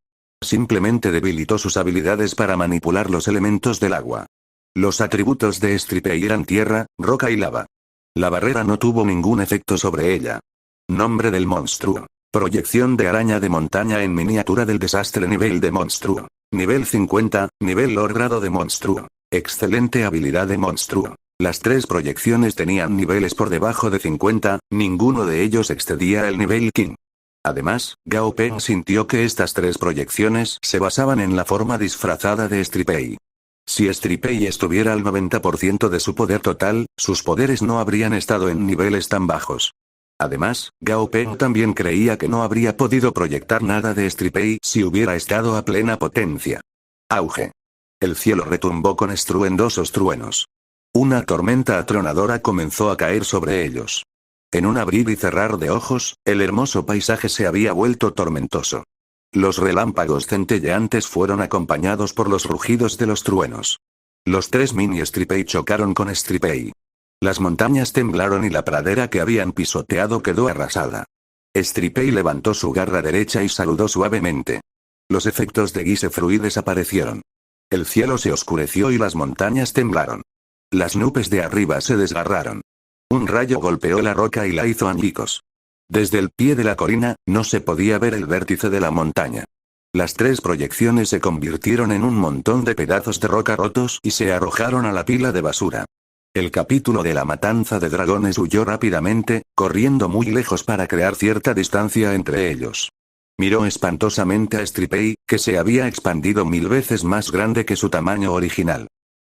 Simplemente debilitó sus habilidades para manipular los elementos del agua. Los atributos de Stripei eran tierra, roca y lava. La barrera no tuvo ningún efecto sobre ella. Nombre del monstruo. Proyección de araña de montaña en miniatura del desastre nivel de monstruo. Nivel 50, nivel Lord grado de monstruo. Excelente habilidad de monstruo. Las 3 proyecciones tenían niveles por debajo de 50, ninguno de ellos excedía el nivel King. Además, Gao Peng sintió que estas 3 proyecciones se basaban en la forma disfrazada de Stripei. Si Stripei estuviera al 90% de su poder total, sus poderes no habrían estado en niveles tan bajos. Además, Gao Peng también creía que no habría podido proyectar nada de Stripei si hubiera estado a plena potencia. Auge. El cielo retumbó con estruendosos truenos. Una tormenta atronadora comenzó a caer sobre ellos. En un abrir y cerrar de ojos, el hermoso paisaje se había vuelto tormentoso. Los relámpagos centelleantes fueron acompañados por los rugidos de los truenos. Los 3 mini Stripei chocaron con Stripei. Las montañas temblaron y la pradera que habían pisoteado quedó arrasada. Stripei levantó su garra derecha y saludó suavemente. Los efectos de Gisefrui desaparecieron. El cielo se oscureció y las montañas temblaron. Las nubes de arriba se desgarraron. Un rayo golpeó la roca y la hizo añicos. Desde el pie de la colina, no se podía ver el vértice de la montaña. Las 3 proyecciones se convirtieron en un montón de pedazos de roca rotos y se arrojaron a la pila de basura. El capítulo de la matanza de dragones huyó rápidamente, corriendo muy lejos para crear cierta distancia entre ellos. Miró espantosamente a Stripei, que se había expandido 1000 veces más grande que su tamaño original.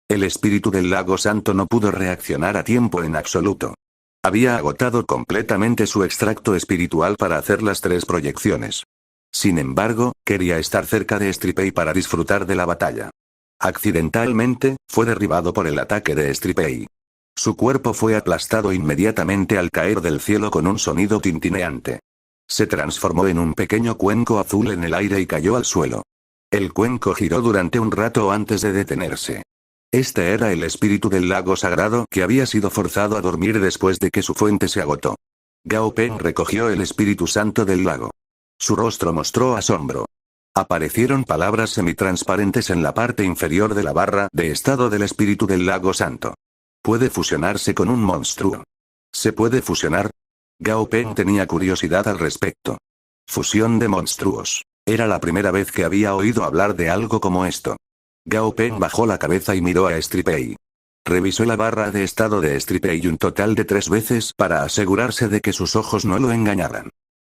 El espíritu del lago santo no pudo reaccionar a tiempo en absoluto. Había agotado completamente su extracto espiritual para hacer las 3 proyecciones. Sin embargo, quería estar cerca de Stripei para disfrutar de la batalla. Accidentalmente, fue derribado por el ataque de Stripei. Su cuerpo fue aplastado inmediatamente al caer del cielo con un sonido tintineante. Se transformó en un pequeño cuenco azul en el aire y cayó al suelo. El cuenco giró durante un rato antes de detenerse. Este era el espíritu del lago sagrado que había sido forzado a dormir después de que su fuente se agotó. Gao Peng recogió el Espíritu Santo del lago. Su rostro mostró asombro. Aparecieron palabras semitransparentes en la parte inferior de la barra de estado del espíritu del lago santo. Puede fusionarse con un monstruo. ¿Se puede fusionar? Gao Peng tenía curiosidad al respecto. Fusión de monstruos. Era la primera vez que había oído hablar de algo como esto. Gao Peng bajó la cabeza y miró a Stripei. Revisó la barra de estado de Stripei un total de 3 veces para asegurarse de que sus ojos no lo engañaran.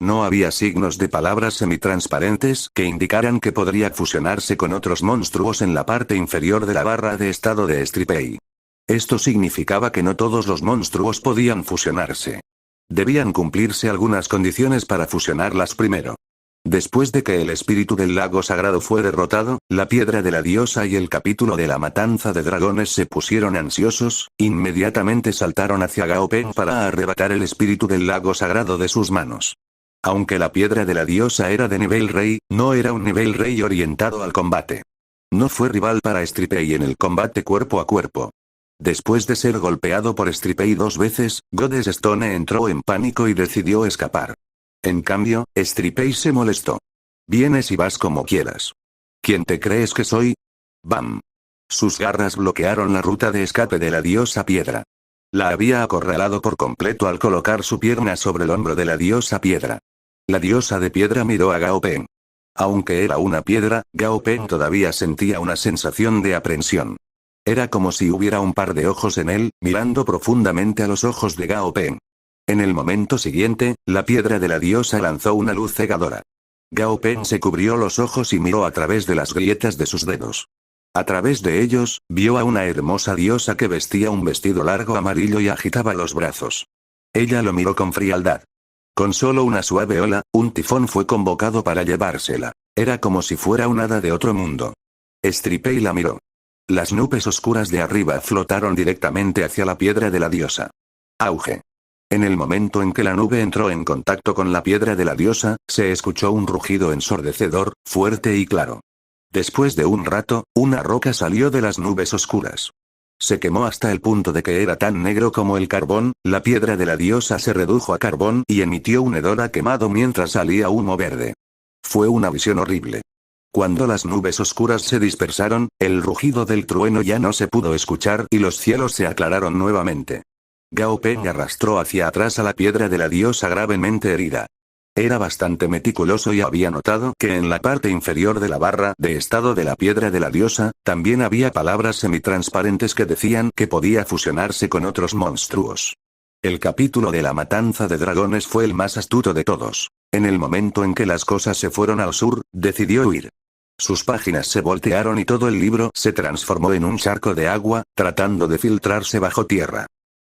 No había signos de palabras semitransparentes que indicaran que podría fusionarse con otros monstruos en la parte inferior de la barra de estado de Stripei. Esto significaba que no todos los monstruos podían fusionarse. Debían cumplirse algunas condiciones para fusionarlas primero. Después de que el espíritu del lago sagrado fue derrotado, la piedra de la diosa y el capítulo de la matanza de dragones se pusieron ansiosos, inmediatamente saltaron hacia Gao Peng para arrebatar el espíritu del lago sagrado de sus manos. Aunque la piedra de la diosa era de nivel rey, no era un nivel rey orientado al combate. No fue rival para Stripei en el combate cuerpo a cuerpo. Después de ser golpeado por Stripei 2 veces, Goddess Stone entró en pánico y decidió escapar. En cambio, Stripei se molestó. Vienes y vas como quieras. ¿Quién te crees que soy? ¡Bam! Sus garras bloquearon la ruta de escape de la diosa piedra. La había acorralado por completo al colocar su pierna sobre el hombro de la diosa piedra. La diosa de piedra miró a Gao Peng. Aunque era una piedra, Gao Peng todavía sentía una sensación de aprensión. Era como si hubiera un par de ojos en él, mirando profundamente a los ojos de Gao Peng. En el momento siguiente, la piedra de la diosa lanzó una luz cegadora. Gao Peng se cubrió los ojos y miró a través de las grietas de sus dedos. A través de ellos, vio a una hermosa diosa que vestía un vestido largo amarillo y agitaba los brazos. Ella lo miró con frialdad. Con solo una suave ola, un tifón fue convocado para llevársela. Era como si fuera un hada de otro mundo. Stripei la miró. Las nubes oscuras de arriba flotaron directamente hacia la piedra de la diosa. Auge. En el momento en que la nube entró en contacto con la piedra de la diosa, se escuchó un rugido ensordecedor, fuerte y claro. Después de un rato, una roca salió de las nubes oscuras. Se quemó hasta el punto de que era tan negro como el carbón, la piedra de la diosa se redujo a carbón y emitió un hedor a quemado mientras salía humo verde. Fue una visión horrible. Cuando las nubes oscuras se dispersaron, el rugido del trueno ya no se pudo escuchar y los cielos se aclararon nuevamente. Gao Peng arrastró hacia atrás a la piedra de la diosa gravemente herida. Era bastante meticuloso y había notado que en la parte inferior de la barra de estado de la piedra de la diosa, también había palabras semitransparentes que decían que podía fusionarse con otros monstruos. El capítulo de la matanza de dragones fue el más astuto de todos. En el momento en que las cosas se fueron al sur, decidió huir. Sus páginas se voltearon y todo el libro se transformó en un charco de agua, tratando de filtrarse bajo tierra.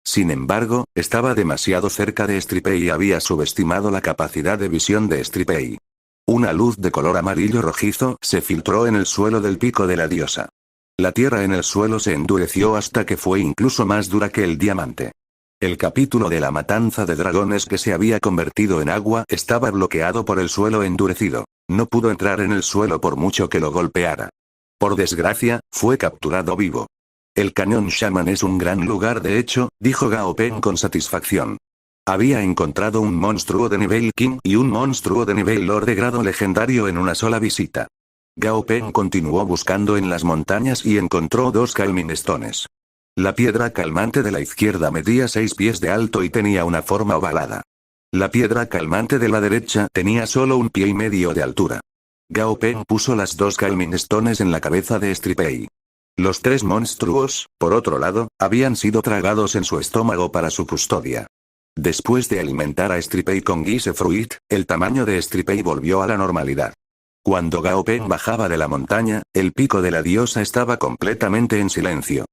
Sin embargo, estaba demasiado cerca de Stripei y había subestimado la capacidad de visión de Stripei. Una luz de color amarillo rojizo se filtró en el suelo del pico de la diosa. La tierra en el suelo se endureció hasta que fue incluso más dura que el diamante. El capítulo de la matanza de dragones que se había convertido en agua estaba bloqueado por el suelo endurecido. No pudo entrar en el suelo por mucho que lo golpeara. Por desgracia, fue capturado vivo. El cañón Shaman es un gran lugar de hecho, dijo Gao Peng con satisfacción. Había encontrado un monstruo de nivel King y un monstruo de nivel Lord de grado legendario en una sola visita. Gao Peng continuó buscando en las montañas y encontró 2 Calming Stones. La piedra calmante de la izquierda medía 6 pies de alto y tenía una forma ovalada. La piedra calmante de la derecha tenía solo 1,5 pies de altura. Gao Peng puso las 2 Calming Stones en la cabeza de Stripei. Los 3 monstruos, por otro lado, habían sido tragados en su estómago para su custodia. Después de alimentar a Stripei con Geese Fruit, el tamaño de Stripei volvió a la normalidad. Cuando Gao Peng bajaba de la montaña, el pico de la diosa estaba completamente en silencio.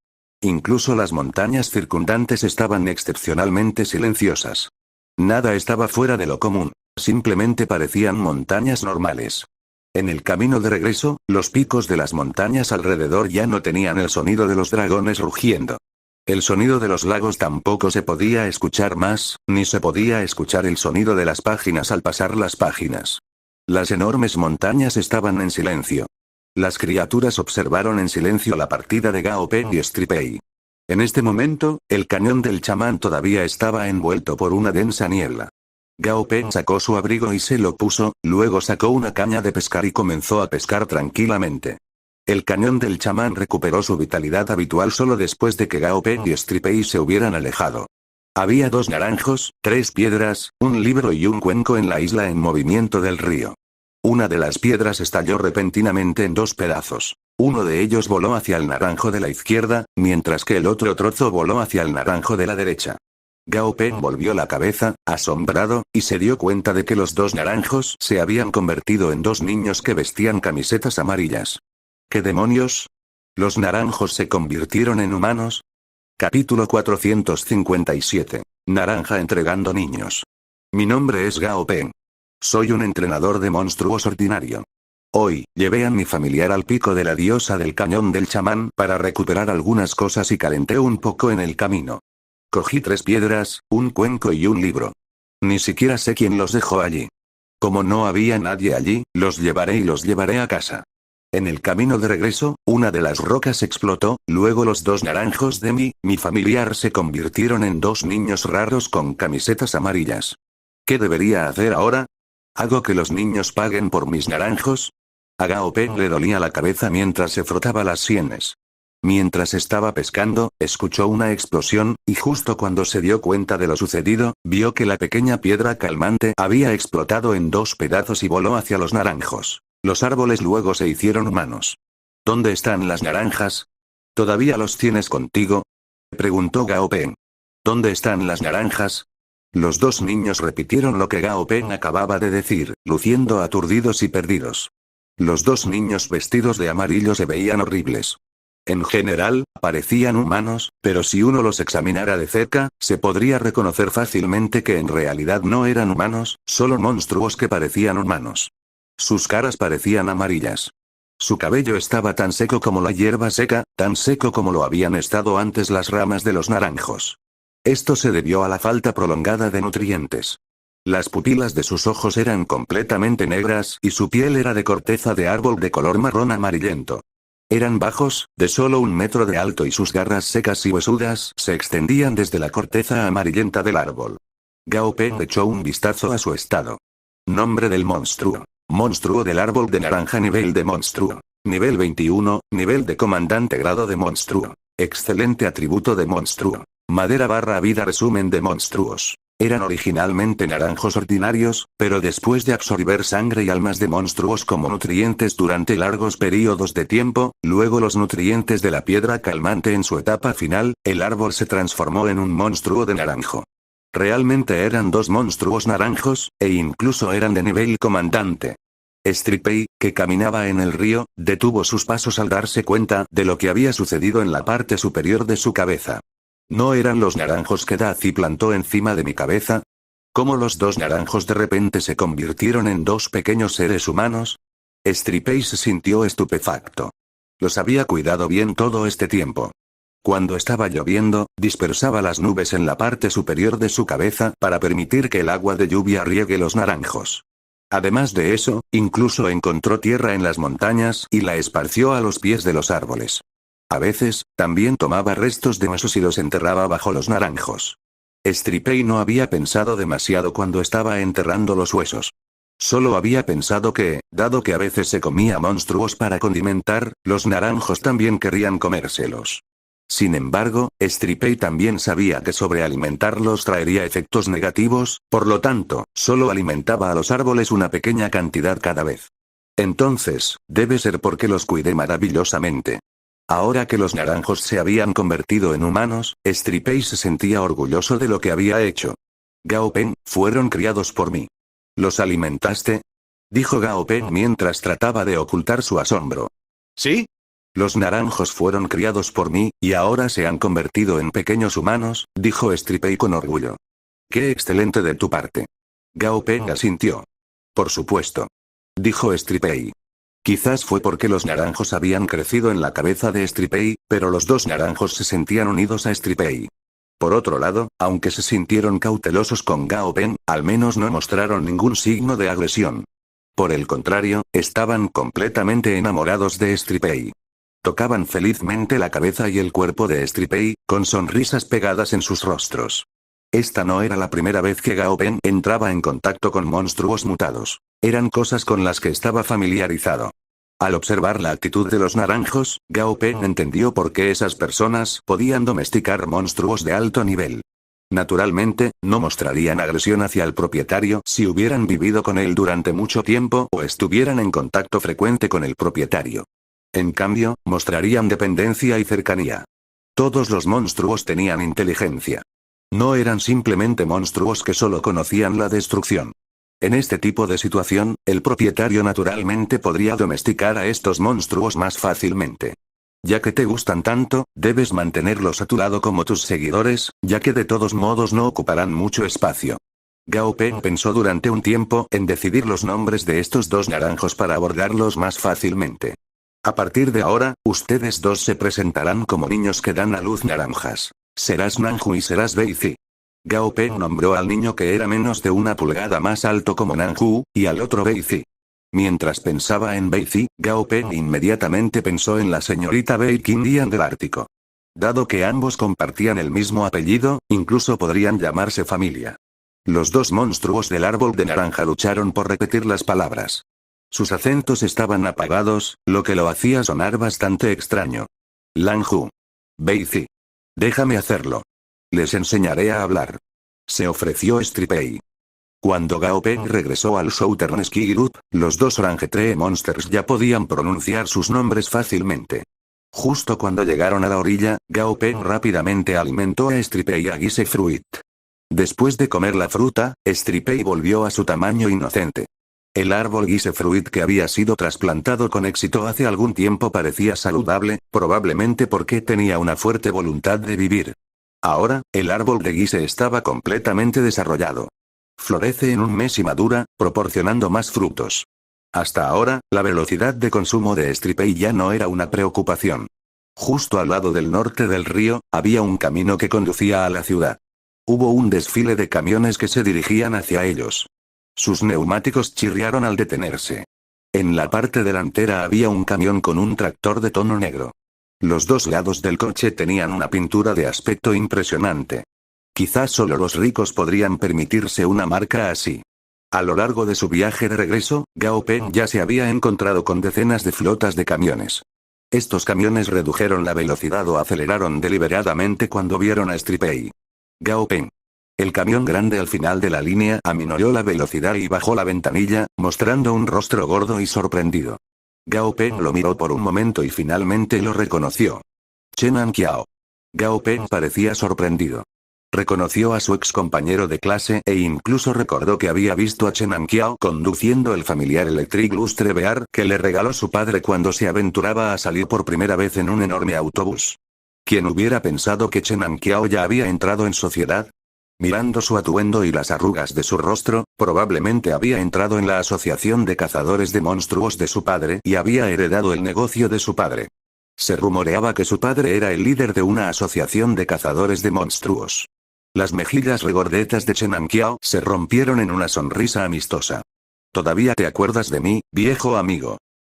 Incluso las montañas circundantes estaban excepcionalmente silenciosas. Nada estaba fuera de lo común, simplemente parecían montañas normales. En el camino de regreso, los picos de las montañas alrededor ya no tenían el sonido de los dragones rugiendo. El sonido de los lagos tampoco se podía escuchar más, ni se podía escuchar el sonido de las páginas al pasar las páginas. Las enormes montañas estaban en silencio. Las criaturas observaron en silencio la partida de Gao Peng y Stripei. En este momento, el cañón del chamán todavía estaba envuelto por una densa niebla. Gao Peng sacó su abrigo y se lo puso, luego sacó una caña de pescar y comenzó a pescar tranquilamente. El cañón del chamán recuperó su vitalidad habitual solo después de que Gao Peng y Stripei se hubieran alejado. Había 2 naranjos, 3 piedras, un libro y un cuenco en la isla en movimiento del río. Una de las piedras estalló repentinamente en 2 pedazos. Uno de ellos voló hacia el naranjo de la izquierda, mientras que el otro trozo voló hacia el naranjo de la derecha. Gao Peng volvió la cabeza, asombrado, y se dio cuenta de que los 2 naranjos se habían convertido en 2 niños que vestían camisetas amarillas. ¿Qué demonios? ¿Los naranjos se convirtieron en humanos? Capítulo 457. Naranja entregando niños. Mi nombre es Gao Peng. Soy un entrenador de monstruos ordinario. Hoy, llevé a mi familiar al pico de la diosa del cañón del chamán para recuperar algunas cosas y calenté un poco en el camino. Cogí 3 piedras, un cuenco y un libro. Ni siquiera sé quién los dejó allí. Como no había nadie allí, los llevaré y los llevaré a casa. En el camino de regreso, una de las rocas explotó, luego los 2 naranjos de mi familiar se convirtieron en 2 niños raros con camisetas amarillas. ¿Qué debería hacer ahora? ¿Hago que los niños paguen por mis naranjos? A Gao Peng le dolía la cabeza mientras se frotaba las sienes. Mientras estaba pescando, escuchó una explosión, y justo cuando se dio cuenta de lo sucedido, vio que la pequeña piedra calmante había explotado en 2 pedazos y voló hacia los naranjos. Los árboles luego se hicieron humanos. ¿Dónde están las naranjas? ¿Todavía los tienes contigo? Preguntó Gao Peng. ¿Dónde están las naranjas? Los 2 niños repitieron lo que Gao Peng acababa de decir, luciendo aturdidos y perdidos. Los 2 niños vestidos de amarillo se veían horribles. En general, parecían humanos, pero si uno los examinara de cerca, se podría reconocer fácilmente que en realidad no eran humanos, solo monstruos que parecían humanos. Sus caras parecían amarillas. Su cabello estaba tan seco como la hierba seca, tan seco como lo habían estado antes las ramas de los naranjos. Esto se debió a la falta prolongada de nutrientes. Las pupilas de sus ojos eran completamente negras y su piel era de corteza de árbol de color marrón amarillento. Eran bajos, de solo 1 metro de alto y sus garras secas y huesudas se extendían desde la corteza amarillenta del árbol. Gao Peng echó un vistazo a su estado. Nombre del monstruo. Monstruo del árbol de naranja nivel de monstruo. Nivel 21, nivel de comandante grado de monstruo. Excelente atributo de monstruo. Madera / vida resumen de monstruos. Eran originalmente naranjos ordinarios, pero después de absorber sangre y almas de monstruos como nutrientes durante largos periodos de tiempo, luego los nutrientes de la piedra calmante en su etapa final, el árbol se transformó en un monstruo de naranjo. Realmente eran 2 monstruos naranjos, e incluso eran de nivel comandante. Stripei, que caminaba en el río, detuvo sus pasos al darse cuenta de lo que había sucedido en la parte superior de su cabeza. ¿No eran los naranjos que Dazi plantó encima de mi cabeza? ¿Cómo los 2 naranjos de repente se convirtieron en 2 pequeños seres humanos? Stripei se sintió estupefacto. Los había cuidado bien todo este tiempo. Cuando estaba lloviendo, dispersaba las nubes en la parte superior de su cabeza para permitir que el agua de lluvia riegue los naranjos. Además de eso, incluso encontró tierra en las montañas y la esparció a los pies de los árboles. A veces, también tomaba restos de huesos y los enterraba bajo los naranjos. Stripei no había pensado demasiado cuando estaba enterrando los huesos. Solo había pensado que, dado que a veces se comía monstruos para condimentar, los naranjos también querrían comérselos. Sin embargo, Stripei también sabía que sobrealimentarlos traería efectos negativos, por lo tanto, solo alimentaba a los árboles una pequeña cantidad cada vez. Entonces, debe ser porque los cuidé maravillosamente. Ahora que los naranjos se habían convertido en humanos, Stripei se sentía orgulloso de lo que había hecho. Gao Peng, fueron criados por mí. ¿Los alimentaste? Dijo Gao Peng mientras trataba de ocultar su asombro. ¿Sí? Los naranjos fueron criados por mí, y ahora se han convertido en pequeños humanos, dijo Stripei con orgullo. ¡Qué excelente de tu parte! Gao Peng asintió. Por supuesto. Dijo Stripei. Quizás fue porque los naranjos habían crecido en la cabeza de Stripey, pero los dos naranjos se sentían unidos a Stripey. Por otro lado, aunque se sintieron cautelosos con Gao Peng, al menos no mostraron ningún signo de agresión. Por el contrario, estaban completamente enamorados de Stripey. Tocaban felizmente la cabeza y el cuerpo de Stripey, con sonrisas pegadas en sus rostros. Esta no era la primera vez que Gao Peng entraba en contacto con monstruos mutados. Eran cosas con las que estaba familiarizado. Al observar la actitud de los naranjos, Gao Peng entendió por qué esas personas podían domesticar monstruos de alto nivel. Naturalmente, no mostrarían agresión hacia el propietario si hubieran vivido con él durante mucho tiempo o estuvieran en contacto frecuente con el propietario. En cambio, mostrarían dependencia y cercanía. Todos los monstruos tenían inteligencia. No eran simplemente monstruos que solo conocían la destrucción. En este tipo de situación, el propietario naturalmente podría domesticar a estos monstruos más fácilmente. Ya que te gustan tanto, debes mantenerlos a tu lado como tus seguidores, ya que de todos modos no ocuparán mucho espacio. Gao Peng pensó durante un tiempo en decidir los nombres de estos dos naranjos para abordarlos más fácilmente. A partir de ahora, ustedes dos se presentarán como niños que dan a luz naranjas. Serás Nanju y serás Beizi. Gao Peng nombró al niño que era menos de 1 pulgada más alto como Nanju, y al otro Beizi. Mientras pensaba en Beizi, Gao Peng inmediatamente pensó en la señorita Bei Qindian del Ártico. Dado que ambos compartían el mismo apellido, incluso podrían llamarse familia. Los dos monstruos del árbol de naranja lucharon por repetir las palabras. Sus acentos estaban apagados, lo que lo hacía sonar bastante extraño. Lanju. Beizi. Déjame hacerlo. Les enseñaré a hablar. Se ofreció Stripey. Cuando Gao Peng regresó al Southern Ski Group, los dos Orange Tree Monsters ya podían pronunciar sus nombres fácilmente. Justo cuando llegaron a la orilla, Gao Peng rápidamente alimentó a Stripey a Guise Fruit. Después de comer la fruta, Stripey volvió a su tamaño inocente. El árbol Guise Fruit que había sido trasplantado con éxito hace algún tiempo parecía saludable, probablemente porque tenía una fuerte voluntad de vivir. Ahora, el árbol de Guise estaba completamente desarrollado. Florece en un mes y madura, proporcionando más frutos. Hasta ahora, la velocidad de consumo de Stripey ya no era una preocupación. Justo al lado del norte del río, había un camino que conducía a la ciudad. Hubo un desfile de camiones que se dirigían hacia ellos. Sus neumáticos chirriaron al detenerse. En la parte delantera había un camión con un tractor de tono negro. Los dos lados del coche tenían una pintura de aspecto impresionante. Quizás solo los ricos podrían permitirse una marca así. A lo largo de su viaje de regreso, Gao Peng ya se había encontrado con decenas de flotas de camiones. Estos camiones redujeron la velocidad o aceleraron deliberadamente cuando vieron a Stripey. Gao Peng. El camión grande al final de la línea aminoreó la velocidad y bajó la ventanilla, mostrando un rostro gordo y sorprendido. Gao Peng lo miró por un momento y finalmente lo reconoció. Chen Anqiao. Gao Peng parecía sorprendido. Reconoció a su ex compañero de clase e incluso recordó que había visto a Chen Anqiao conduciendo el familiar Electric Lustre Bear que le regaló su padre cuando se aventuraba a salir por primera vez en un enorme autobús. ¿Quién hubiera pensado que Chen Anqiao ya había entrado en sociedad? Mirando su atuendo y las arrugas de su rostro, probablemente había entrado en la asociación de cazadores de monstruos de su padre y había heredado el negocio de su padre. Se rumoreaba que su padre era el líder de una asociación de cazadores de monstruos. Las mejillas regordetas de Chen Anqiao se rompieron en una sonrisa amistosa. ¿Todavía te acuerdas de mí, viejo amigo?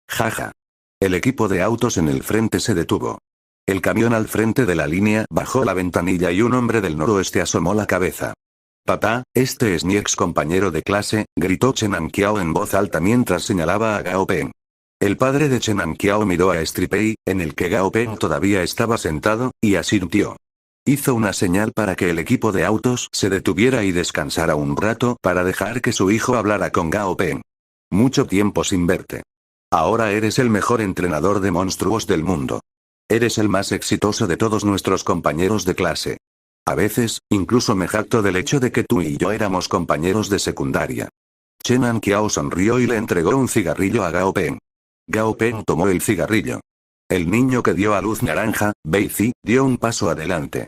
Jaja. El equipo de autos en el frente se detuvo. El camión al frente de la línea bajó la ventanilla y un hombre del noroeste asomó la cabeza. Papá, este es mi ex compañero de clase, gritó Chen Anqiao en voz alta mientras señalaba a Gao Peng. El padre de Chen Anqiao miró a Stripey, en el que Gao Peng todavía estaba sentado, y asintió. Hizo una señal para que el equipo de autos se detuviera y descansara un rato para dejar que su hijo hablara con Gao Peng. Mucho tiempo sin verte. Ahora eres el mejor entrenador de monstruos del mundo. Eres el más exitoso de todos nuestros compañeros de clase. A veces, incluso me jacto del hecho de que tú y yo éramos compañeros de secundaria. Chen Anqiao sonrió y le entregó un cigarrillo a Gao Peng. Gao Peng tomó el cigarrillo. El niño que dio a luz naranja, Beizi, dio un paso adelante.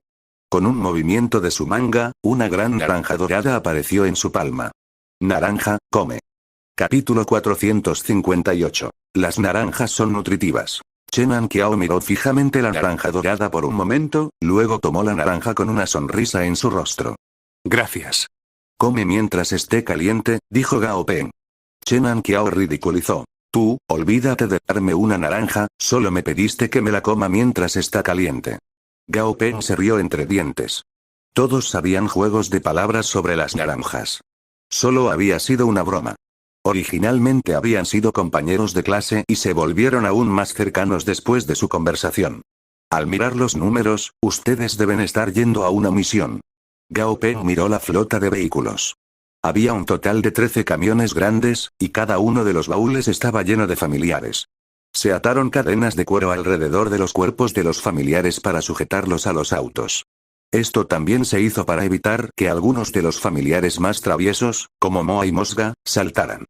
Con un movimiento de su manga, una gran naranja dorada apareció en su palma. Naranja, come. Capítulo 458. Las naranjas son nutritivas. Chen Anqiao miró fijamente la naranja dorada por un momento, luego tomó la naranja con una sonrisa en su rostro. Gracias. Come mientras esté caliente, dijo Gao Peng. Chen Anqiao ridiculizó. Tú, olvídate de darme una naranja, solo me pediste que me la coma mientras está caliente. Gao Peng se rió entre dientes. Todos sabían juegos de palabras sobre las naranjas. Solo había sido una broma. Originalmente habían sido compañeros de clase y se volvieron aún más cercanos después de su conversación. Al mirar los números, ustedes deben estar yendo a una misión. Gao Peng miró la flota de vehículos. Había un total de 13 camiones grandes, y cada uno de los baúles estaba lleno de familiares. Se ataron cadenas de cuero alrededor de los cuerpos de los familiares para sujetarlos a los autos. Esto también se hizo para evitar que algunos de los familiares más traviesos, como Moa y Mosga, saltaran.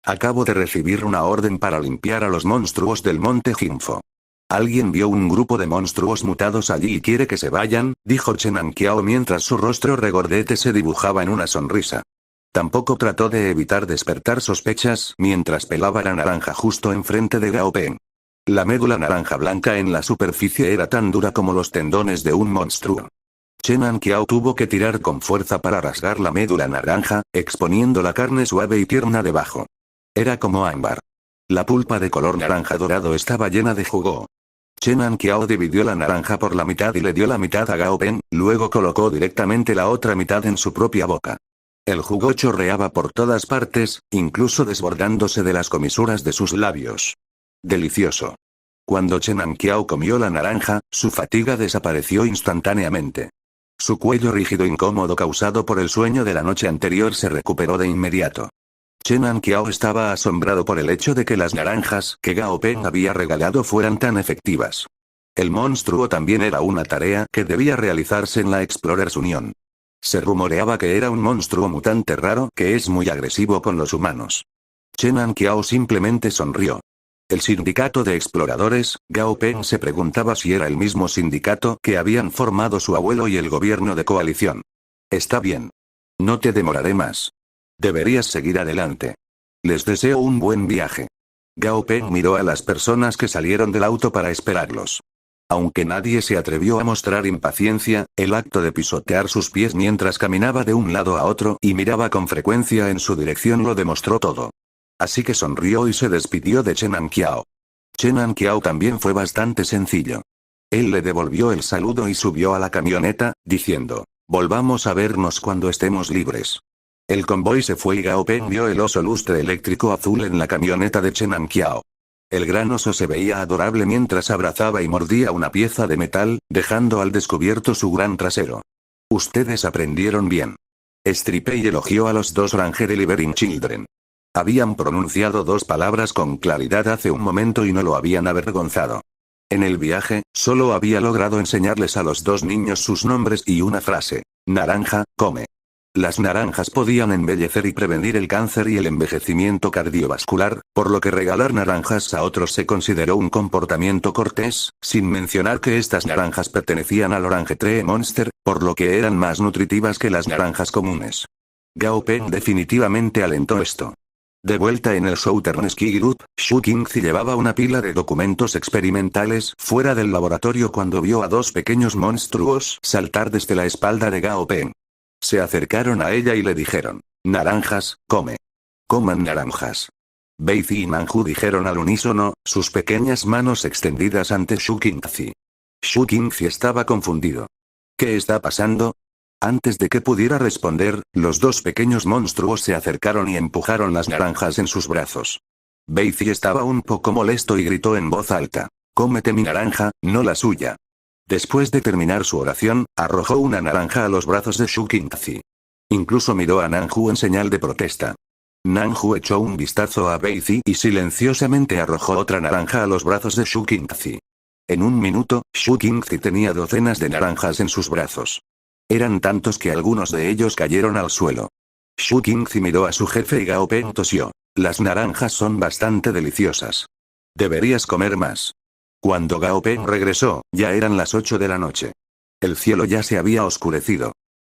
Acabo de recibir una orden para limpiar a los monstruos del monte Jinfo. Alguien vio un grupo de monstruos mutados allí y quiere que se vayan, dijo Chen Anqiao mientras su rostro regordete se dibujaba en una sonrisa. Tampoco trató de evitar despertar sospechas mientras pelaba la naranja justo enfrente de Gao Peng. La médula naranja blanca en la superficie era tan dura como los tendones de un monstruo. Chen Anqiao tuvo que tirar con fuerza para rasgar la médula naranja, exponiendo la carne suave y tierna debajo. Era como ámbar. La pulpa de color naranja dorado estaba llena de jugo. Chen Anqiao dividió la naranja por la mitad y le dio la mitad a Gao Peng, luego colocó directamente la otra mitad en su propia boca. El jugo chorreaba por todas partes, incluso desbordándose de las comisuras de sus labios. Delicioso. Cuando Chen Anqiao comió la naranja, su fatiga desapareció instantáneamente. Su cuello rígido incómodo causado por el sueño de la noche anterior se recuperó de inmediato. Chen Anqiao estaba asombrado por el hecho de que las naranjas que Gao Peng había regalado fueran tan efectivas. El monstruo también era una tarea que debía realizarse en la Explorers Union. Se rumoreaba que era un monstruo mutante raro que es muy agresivo con los humanos. Chen Anqiao simplemente sonrió. El sindicato de exploradores, Gao Peng se preguntaba si era el mismo sindicato que habían formado su abuelo y el gobierno de coalición. Está bien. No te demoraré más. Deberías seguir adelante. Les deseo un buen viaje. Gao Peng miró a las personas que salieron del auto para esperarlos. Aunque nadie se atrevió a mostrar impaciencia, el acto de pisotear sus pies mientras caminaba de un lado a otro y miraba con frecuencia en su dirección lo demostró todo. Así que sonrió y se despidió de Chen Anqiao. Chen Anqiao también fue bastante sencillo. Él le devolvió el saludo y subió a la camioneta, diciendo, volvamos a vernos cuando estemos libres. El convoy se fue y Gao Peng vio el oso lustre eléctrico azul en la camioneta de Chen Anqiao. El gran oso se veía adorable mientras abrazaba y mordía una pieza de metal, dejando al descubierto su gran trasero. Ustedes aprendieron bien. Stripey elogió a los dos Ranger Delivering Children. Habían pronunciado dos palabras con claridad hace un momento y no lo habían avergonzado. En el viaje, solo había logrado enseñarles a los dos niños sus nombres y una frase. Naranja, come. Las naranjas podían embellecer y prevenir el cáncer y el envejecimiento cardiovascular, por lo que regalar naranjas a otros se consideró un comportamiento cortés, sin mencionar que estas naranjas pertenecían al Orange Tree Monster, por lo que eran más nutritivas que las naranjas comunes. Gao Peng definitivamente alentó esto. De vuelta en el Southern Ski Group, Shu Qingzi llevaba una pila de documentos experimentales fuera del laboratorio cuando vio a dos pequeños monstruos saltar desde la espalda de Gao Peng. Se acercaron a ella y le dijeron, naranjas, come. Coman naranjas. Beizi y Nanju dijeron al unísono, sus pequeñas manos extendidas ante Shu Qingzi. Shu Qingzi estaba confundido. ¿Qué está pasando? Antes de que pudiera responder, los dos pequeños monstruos se acercaron y empujaron las naranjas en sus brazos. Beizi estaba un poco molesto y gritó en voz alta, cómete mi naranja, no la suya. Después de terminar su oración, arrojó una naranja a los brazos de Shu Qingzi. Incluso miró a Nanju en señal de protesta. Nanju echó un vistazo a Beizi y silenciosamente arrojó otra naranja a los brazos de Shu Qingzi. En un minuto, Shu Qingzi tenía docenas de naranjas en sus brazos. Eran tantos que algunos de ellos cayeron al suelo. Shu Qingzi miró a su jefe y Gao Peng tosió. Las naranjas son bastante deliciosas. Deberías comer más. Cuando Gao Peng regresó, ya eran las 8 de la noche. El cielo ya se había oscurecido.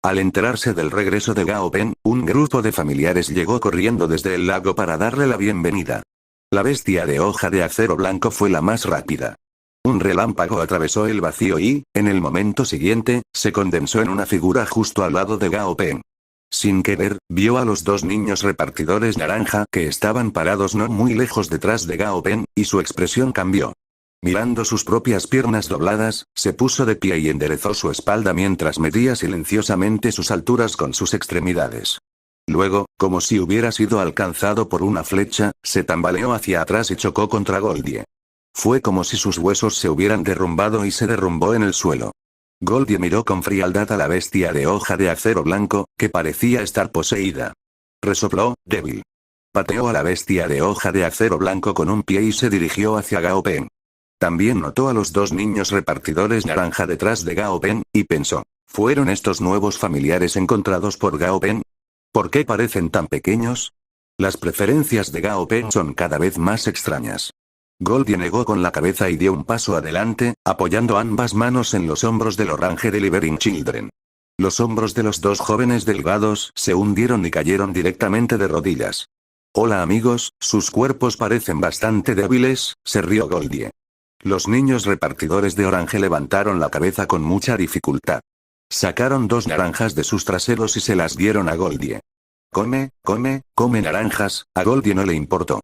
Al enterarse del regreso de Gao Pen, un grupo de familiares llegó corriendo desde el lago para darle la bienvenida. La bestia de hoja de acero blanco fue la más rápida. Un relámpago atravesó el vacío y, en el momento siguiente, se condensó en una figura justo al lado de Gao Pen. Sin querer, vio a los dos niños repartidores naranja que estaban parados no muy lejos detrás de Gao Pen, y su expresión cambió. Mirando sus propias piernas dobladas, se puso de pie y enderezó su espalda mientras medía silenciosamente sus alturas con sus extremidades. Luego, como si hubiera sido alcanzado por una flecha, se tambaleó hacia atrás y chocó contra Goldie. Fue como si sus huesos se hubieran derrumbado y se derrumbó en el suelo. Goldie miró con frialdad a la bestia de hoja de acero blanco, que parecía estar poseída. Resopló, débil. Pateó a la bestia de hoja de acero blanco con un pie y se dirigió hacia Gao Pen. También notó a los dos niños repartidores naranja detrás de Gao Pen, y pensó, ¿fueron estos nuevos familiares encontrados por Gao Pen? ¿Por qué parecen tan pequeños? Las preferencias de Gao Pen son cada vez más extrañas. Goldie negó con la cabeza y dio un paso adelante, apoyando ambas manos en los hombros del Orange Delivering Children. Los hombros de los dos jóvenes delgados se hundieron y cayeron directamente de rodillas. Hola amigos, sus cuerpos parecen bastante débiles, se rió Goldie. Los niños repartidores de Orange levantaron la cabeza con mucha dificultad. Sacaron dos naranjas de sus traseros y se las dieron a Goldie. Come naranjas, a Goldie no le importó.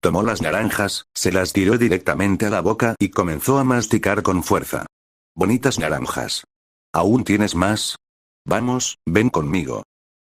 Tomó las naranjas, se las tiró directamente a la boca y comenzó a masticar con fuerza. Bonitas naranjas. ¿Aún tienes más? Vamos, ven conmigo.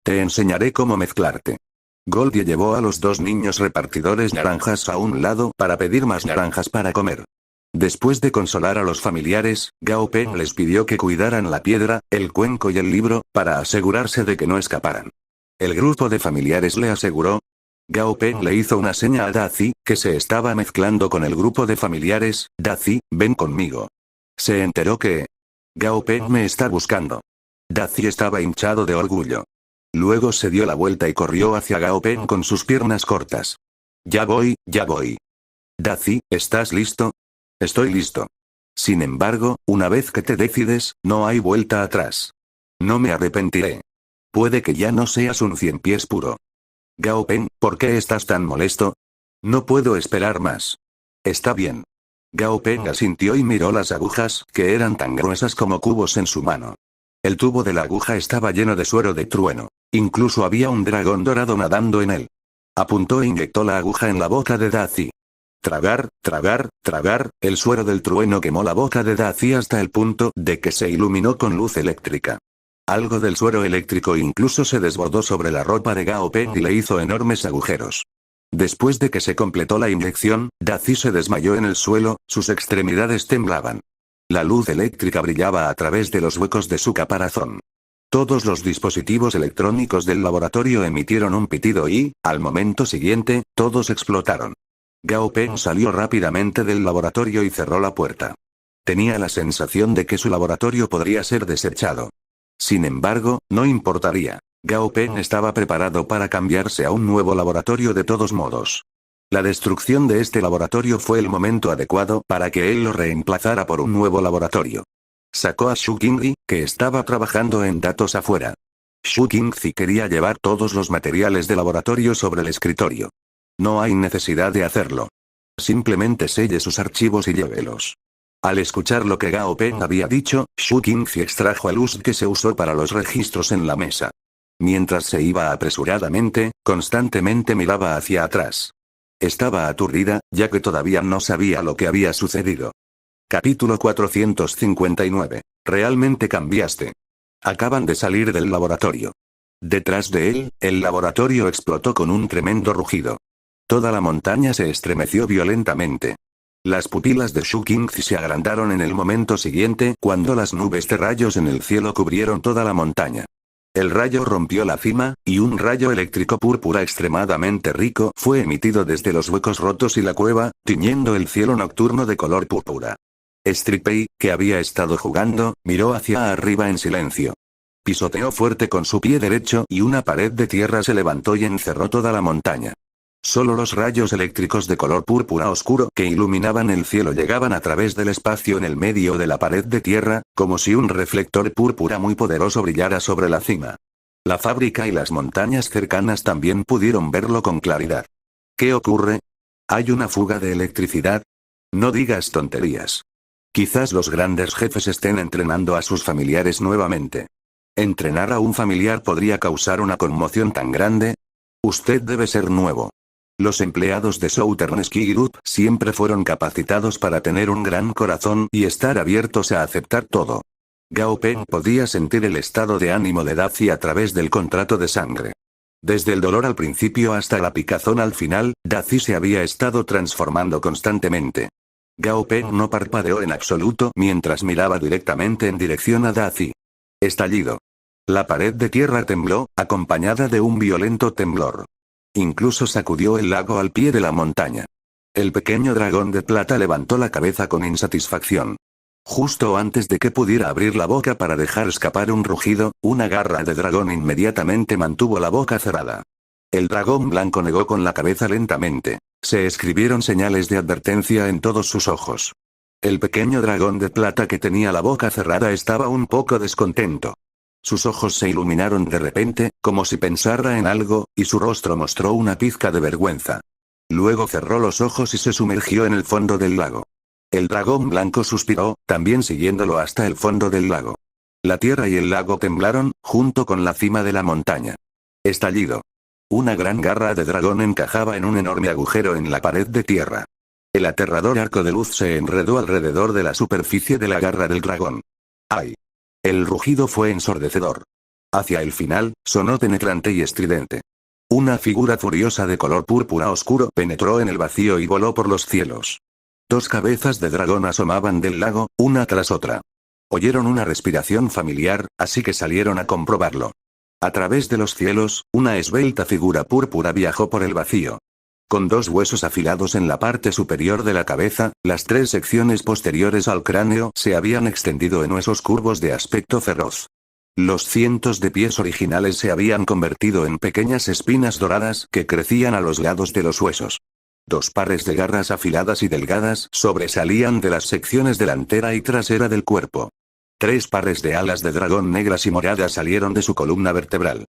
Te enseñaré cómo mezclarte. Goldie llevó a los dos niños repartidores naranjas a un lado para pedir más naranjas para comer. Después de consolar a los familiares, Gao Pen les pidió que cuidaran la piedra, el cuenco y el libro, para asegurarse de que no escaparan. El grupo de familiares le aseguró. Gao Pen le hizo una seña a Dazi, que se estaba mezclando con el grupo de familiares. Dazi, ven conmigo. Se enteró que Gao Pen me está buscando. Dazi estaba hinchado de orgullo. Luego se dio la vuelta y corrió hacia Gao Pen con sus piernas cortas. Ya voy. Dazi, ¿estás listo? Estoy listo. Sin embargo, una vez que te decides, no hay vuelta atrás. No me arrepentiré. Puede que ya no seas un 100 pies puro. Gao Pen, ¿por qué estás tan molesto? No puedo esperar más. Está bien. Gao Pen asintió y miró las agujas, que eran tan gruesas como cubos en su mano. El tubo de la aguja estaba lleno de suero de trueno. Incluso había un dragón dorado nadando en él. Apuntó e inyectó la aguja en la boca de Dazi. Tragar, el suero del trueno quemó la boca de Dazi hasta el punto de que se iluminó con luz eléctrica. Algo del suero eléctrico incluso se desbordó sobre la ropa de Gao Pen y le hizo enormes agujeros. Después de que se completó la inyección, Dazi se desmayó en el suelo, sus extremidades temblaban. La luz eléctrica brillaba a través de los huecos de su caparazón. Todos los dispositivos electrónicos del laboratorio emitieron un pitido y, al momento siguiente, todos explotaron. Gao Pen salió rápidamente del laboratorio y cerró la puerta. Tenía la sensación de que su laboratorio podría ser desechado. Sin embargo, no importaría. Gao Pen estaba preparado para cambiarse a un nuevo laboratorio de todos modos. La destrucción de este laboratorio fue el momento adecuado para que él lo reemplazara por un nuevo laboratorio. Sacó a Shu Qingzi, que estaba trabajando en datos afuera. Shu Qingzi quería llevar todos los materiales de laboratorio sobre el escritorio. No hay necesidad de hacerlo. Simplemente selle sus archivos y llévelos. Al escuchar lo que Gao Pen había dicho, Shu Qingzi extrajo el USB que se usó para los registros en la mesa. Mientras se iba apresuradamente, constantemente miraba hacia atrás. Estaba aturdida, ya que todavía no sabía lo que había sucedido. Capítulo 459. Realmente cambiaste. Acaban de salir del laboratorio. Detrás de él, el laboratorio explotó con un tremendo rugido. Toda la montaña se estremeció violentamente. Las pupilas de Shu Qingzi se agrandaron en el momento siguiente cuando las nubes de rayos en el cielo cubrieron toda la montaña. El rayo rompió la cima, y un rayo eléctrico púrpura extremadamente rico fue emitido desde los huecos rotos y la cueva, tiñendo el cielo nocturno de color púrpura. Stripey, que había estado jugando, miró hacia arriba en silencio. Pisoteó fuerte con su pie derecho y una pared de tierra se levantó y encerró toda la montaña. Solo los rayos eléctricos de color púrpura oscuro que iluminaban el cielo llegaban a través del espacio en el medio de la pared de tierra, como si un reflector púrpura muy poderoso brillara sobre la cima. La fábrica y las montañas cercanas también pudieron verlo con claridad. ¿Qué ocurre? ¿Hay una fuga de electricidad? No digas tonterías. Quizás los grandes jefes estén entrenando a sus familiares nuevamente. ¿Entrenar a un familiar podría causar una conmoción tan grande? Usted debe ser nuevo. Los empleados de Southern Ski Group siempre fueron capacitados para tener un gran corazón y estar abiertos a aceptar todo. Gao Peng podía sentir el estado de ánimo de Dazi a través del contrato de sangre. Desde el dolor al principio hasta la picazón al final, Dazi se había estado transformando constantemente. Gao Peng no parpadeó en absoluto mientras miraba directamente en dirección a Dazi. Estallido. La pared de tierra tembló, acompañada de un violento temblor. Incluso sacudió el lago al pie de la montaña. El pequeño dragón de plata levantó la cabeza con insatisfacción. Justo antes de que pudiera abrir la boca para dejar escapar un rugido, una garra de dragón inmediatamente mantuvo la boca cerrada. El dragón blanco negó con la cabeza lentamente. Se escribieron señales de advertencia en todos sus ojos. El pequeño dragón de plata que tenía la boca cerrada estaba un poco descontento. Sus ojos se iluminaron de repente, como si pensara en algo, y su rostro mostró una pizca de vergüenza. Luego cerró los ojos y se sumergió en el fondo del lago. El dragón blanco suspiró, también siguiéndolo hasta el fondo del lago. La tierra y el lago temblaron, junto con la cima de la montaña. Estallido. Una gran garra de dragón encajaba en un enorme agujero en la pared de tierra. El aterrador arco de luz se enredó alrededor de la superficie de la garra del dragón. ¡Ay! El rugido fue ensordecedor. Hacia el final, sonó penetrante y estridente. Una figura furiosa de color púrpura oscuro penetró en el vacío y voló por los cielos. Dos cabezas de dragón asomaban del lago, una tras otra. Oyeron una respiración familiar, así que salieron a comprobarlo. A través de los cielos, una esbelta figura púrpura viajó por el vacío. Con dos huesos afilados en la parte superior de la cabeza, las tres secciones posteriores al cráneo se habían extendido en huesos curvos de aspecto feroz. Los cientos de pies originales se habían convertido en pequeñas espinas doradas que crecían a los lados de los huesos. Dos pares de garras afiladas y delgadas sobresalían de las secciones delantera y trasera del cuerpo. Tres pares de alas de dragón negras y moradas salieron de su columna vertebral.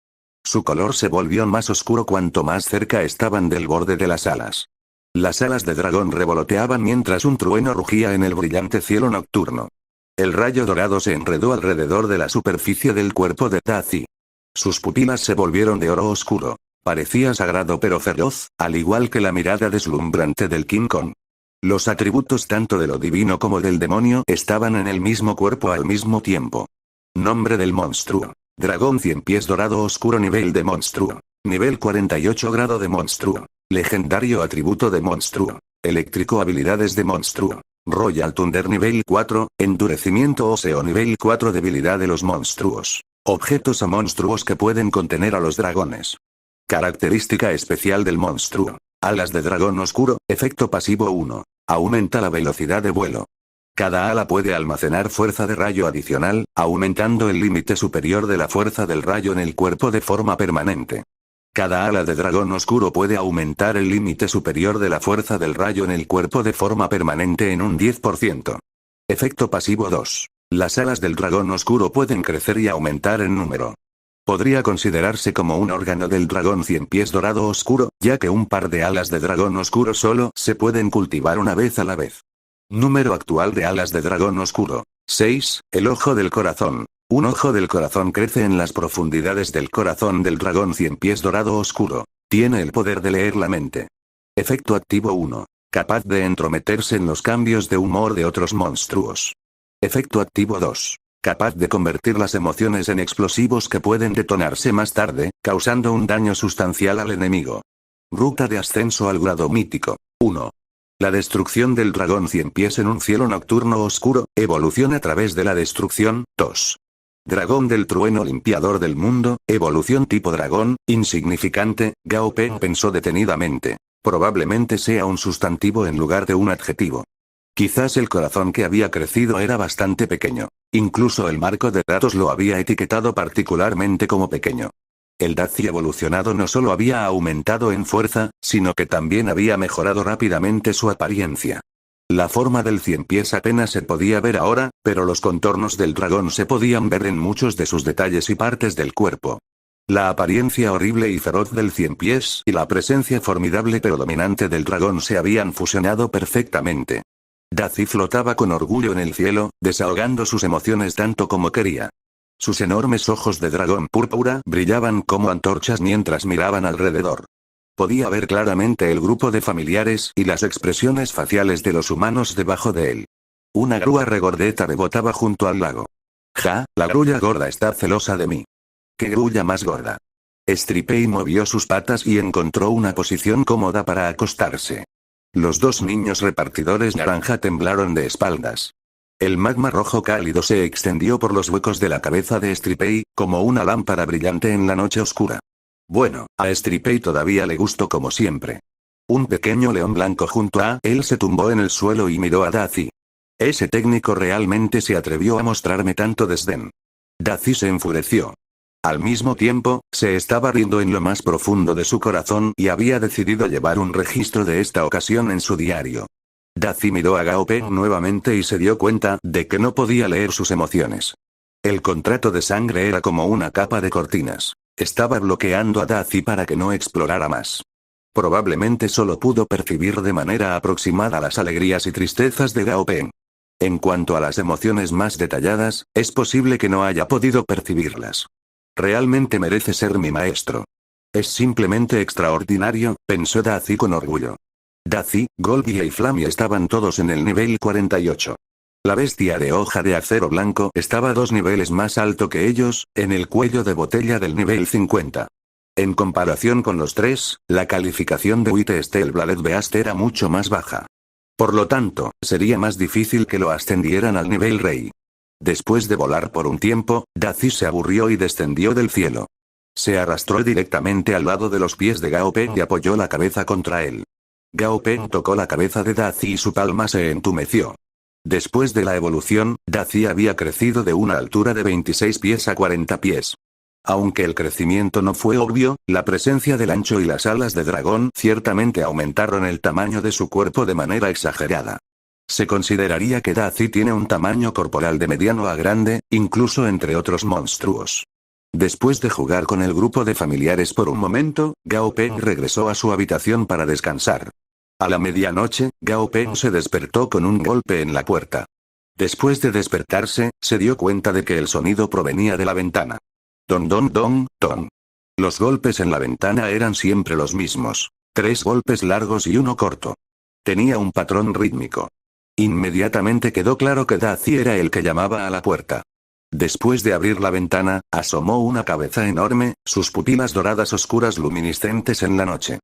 Su color se volvió más oscuro cuanto más cerca estaban del borde de las alas. Las alas de dragón revoloteaban mientras un trueno rugía en el brillante cielo nocturno. El rayo dorado se enredó alrededor de la superficie del cuerpo de Dazi. Sus pupilas se volvieron de oro oscuro. Parecía sagrado pero feroz, al igual que la mirada deslumbrante del King Kong. Los atributos tanto de lo divino como del demonio estaban en el mismo cuerpo al mismo tiempo. Nombre del monstruo. Dragón 100 pies dorado oscuro nivel de monstruo. Nivel 48 grado de monstruo. Legendario atributo de monstruo. Eléctrico habilidades de monstruo. Royal Thunder nivel 4, endurecimiento óseo nivel 4 debilidad de los monstruos. Objetos a monstruos que pueden contener a los dragones. Característica especial del monstruo. Alas de dragón oscuro, efecto pasivo 1. Aumenta la velocidad de vuelo. Cada ala puede almacenar fuerza de rayo adicional, aumentando el límite superior de la fuerza del rayo en el cuerpo de forma permanente. Cada ala de dragón oscuro puede aumentar el límite superior de la fuerza del rayo en el cuerpo de forma permanente en un 10%. Efecto pasivo 2. Las alas del dragón oscuro pueden crecer y aumentar en número. Podría considerarse como un órgano del dragón 100 pies dorado oscuro, ya que un par de alas de dragón oscuro solo se pueden cultivar una vez a la vez. Número actual de alas de dragón oscuro. 6. El ojo del corazón. Un ojo del corazón crece en las profundidades del corazón del dragón 100 pies dorado oscuro. Tiene el poder de leer la mente. Efecto activo 1. Capaz de entrometerse en los cambios de humor de otros monstruos. Efecto activo 2. Capaz de convertir las emociones en explosivos que pueden detonarse más tarde, causando un daño sustancial al enemigo. Ruta de ascenso al grado mítico. 1. La destrucción del dragón 100 pies en un cielo nocturno oscuro, evolución a través de la destrucción. 2. Dragón del trueno limpiador del mundo, evolución tipo dragón, insignificante. Gao Peng pensó detenidamente. Probablemente sea un sustantivo en lugar de un adjetivo. Quizás el corazón que había crecido era bastante pequeño. Incluso el marco de datos lo había etiquetado particularmente como pequeño. El Dazi evolucionado no solo había aumentado en fuerza, sino que también había mejorado rápidamente su apariencia. La forma del cien pies apenas se podía ver ahora, pero los contornos del dragón se podían ver en muchos de sus detalles y partes del cuerpo. La apariencia horrible y feroz del cien pies y la presencia formidable pero dominante del dragón se habían fusionado perfectamente. Dazi flotaba con orgullo en el cielo, desahogando sus emociones tanto como quería. Sus enormes ojos de dragón púrpura brillaban como antorchas mientras miraban alrededor. Podía ver claramente el grupo de familiares y las expresiones faciales de los humanos debajo de él. Una grúa regordeta rebotaba junto al lago. Ja, la grulla gorda está celosa de mí. ¡Qué grulla más gorda! Stripey movió sus patas y encontró una posición cómoda para acostarse. Los dos niños repartidores naranja temblaron de espaldas. El magma rojo cálido se extendió por los huecos de la cabeza de Stripey, como una lámpara brillante en la noche oscura. Bueno, a Stripey todavía le gustó como siempre. Un pequeño león blanco junto a él se tumbó en el suelo y miró a Dazi. Ese técnico realmente se atrevió a mostrarme tanto desdén. Dazi se enfureció. Al mismo tiempo, se estaba riendo en lo más profundo de su corazón y había decidido llevar un registro de esta ocasión en su diario. Dazi miró a Gao Peng nuevamente y se dio cuenta de que no podía leer sus emociones. El contrato de sangre era como una capa de cortinas. Estaba bloqueando a Dazi para que no explorara más. Probablemente solo pudo percibir de manera aproximada las alegrías y tristezas de Gao Peng. En cuanto a las emociones más detalladas, es posible que no haya podido percibirlas. Realmente merece ser mi maestro. Es simplemente extraordinario, pensó Dazi con orgullo. Dazi, Golgi y Flammy estaban todos en el nivel 48. La bestia de hoja de acero blanco estaba 2 niveles más alto que ellos, en el cuello de botella del nivel 50. En comparación con los tres, la calificación de Wite Steel Bladet Beast era mucho más baja. Por lo tanto, sería más difícil que lo ascendieran al nivel rey. Después de volar por un tiempo, Dazi se aburrió y descendió del cielo. Se arrastró directamente al lado de los pies de Gao Peng y apoyó la cabeza contra él. Gao Peng tocó la cabeza de Dazi y su palma se entumeció. Después de la evolución, Dazi había crecido de una altura de 26 pies a 40 pies. Aunque el crecimiento no fue obvio, la presencia del ancho y las alas de dragón ciertamente aumentaron el tamaño de su cuerpo de manera exagerada. Se consideraría que Dazi tiene un tamaño corporal de mediano a grande, incluso entre otros monstruos. Después de jugar con el grupo de familiares por un momento, Gao Peng regresó a su habitación para descansar. A la medianoche, Gao Peng se despertó con un golpe en la puerta. Después de despertarse, se dio cuenta de que el sonido provenía de la ventana. Don don don, ton. Los golpes en la ventana eran siempre los mismos. 3 golpes largos y uno corto. Tenía un patrón rítmico. Inmediatamente quedó claro que Dazi era el que llamaba a la puerta. Después de abrir la ventana, asomó una cabeza enorme, sus pupilas doradas oscuras luminiscentes en la noche.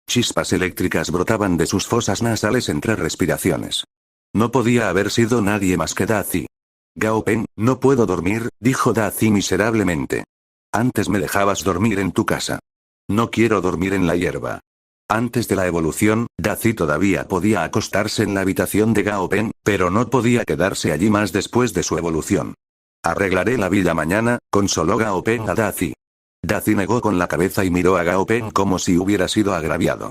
Chispas eléctricas brotaban de sus fosas nasales entre respiraciones. No podía haber sido nadie más que Dazi. Gao Peng, no puedo dormir, dijo Dazi miserablemente. Antes me dejabas dormir en tu casa. No quiero dormir en la hierba. Antes de la evolución, Dazi todavía podía acostarse en la habitación de Gao Peng, pero no podía quedarse allí más después de su evolución. Arreglaré la vida mañana, consoló Gao Peng a Dazi. Dazi negó con la cabeza y miró a Gao Peng como si hubiera sido agraviado.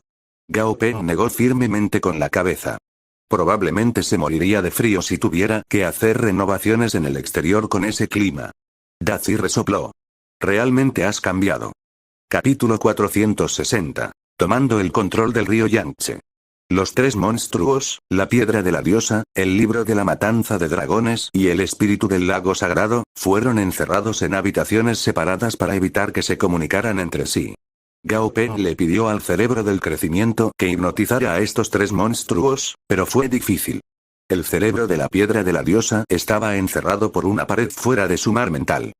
Gao Peng negó firmemente con la cabeza. Probablemente se moriría de frío si tuviera que hacer renovaciones en el exterior con ese clima. Dazi resopló. Realmente has cambiado. Capítulo 460. Tomando el control del río Yangtze. Los 3 monstruos, la piedra de la diosa, el libro de la matanza de dragones y el espíritu del lago sagrado, fueron encerrados en habitaciones separadas para evitar que se comunicaran entre sí. Gao Peng le pidió al cerebro del crecimiento que hipnotizara a estos 3 monstruos, pero fue difícil. El cerebro de la piedra de la diosa estaba encerrado por una pared fuera de su mar mental.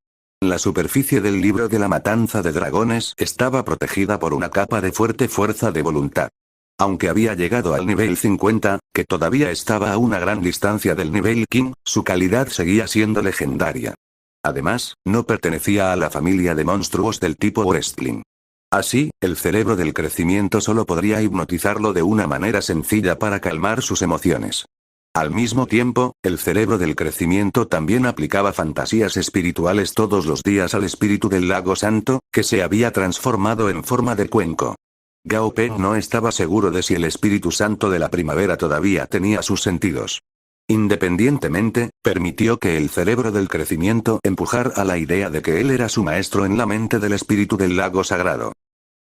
La superficie del libro de la matanza de dragones estaba protegida por una capa de fuerte fuerza de voluntad. Aunque había llegado al nivel 50, que todavía estaba a una gran distancia del nivel King, su calidad seguía siendo legendaria. Además, no pertenecía a la familia de monstruos del tipo Wrestling. Así, el cerebro del crecimiento solo podría hipnotizarlo de una manera sencilla para calmar sus emociones. Al mismo tiempo, el cerebro del crecimiento también aplicaba fantasías espirituales todos los días al espíritu del lago santo, que se había transformado en forma de cuenco. Gao Peng no estaba seguro de si el Espíritu Santo de la primavera todavía tenía sus sentidos. Independientemente, permitió que el cerebro del crecimiento empujara a la idea de que él era su maestro en la mente del espíritu del lago sagrado.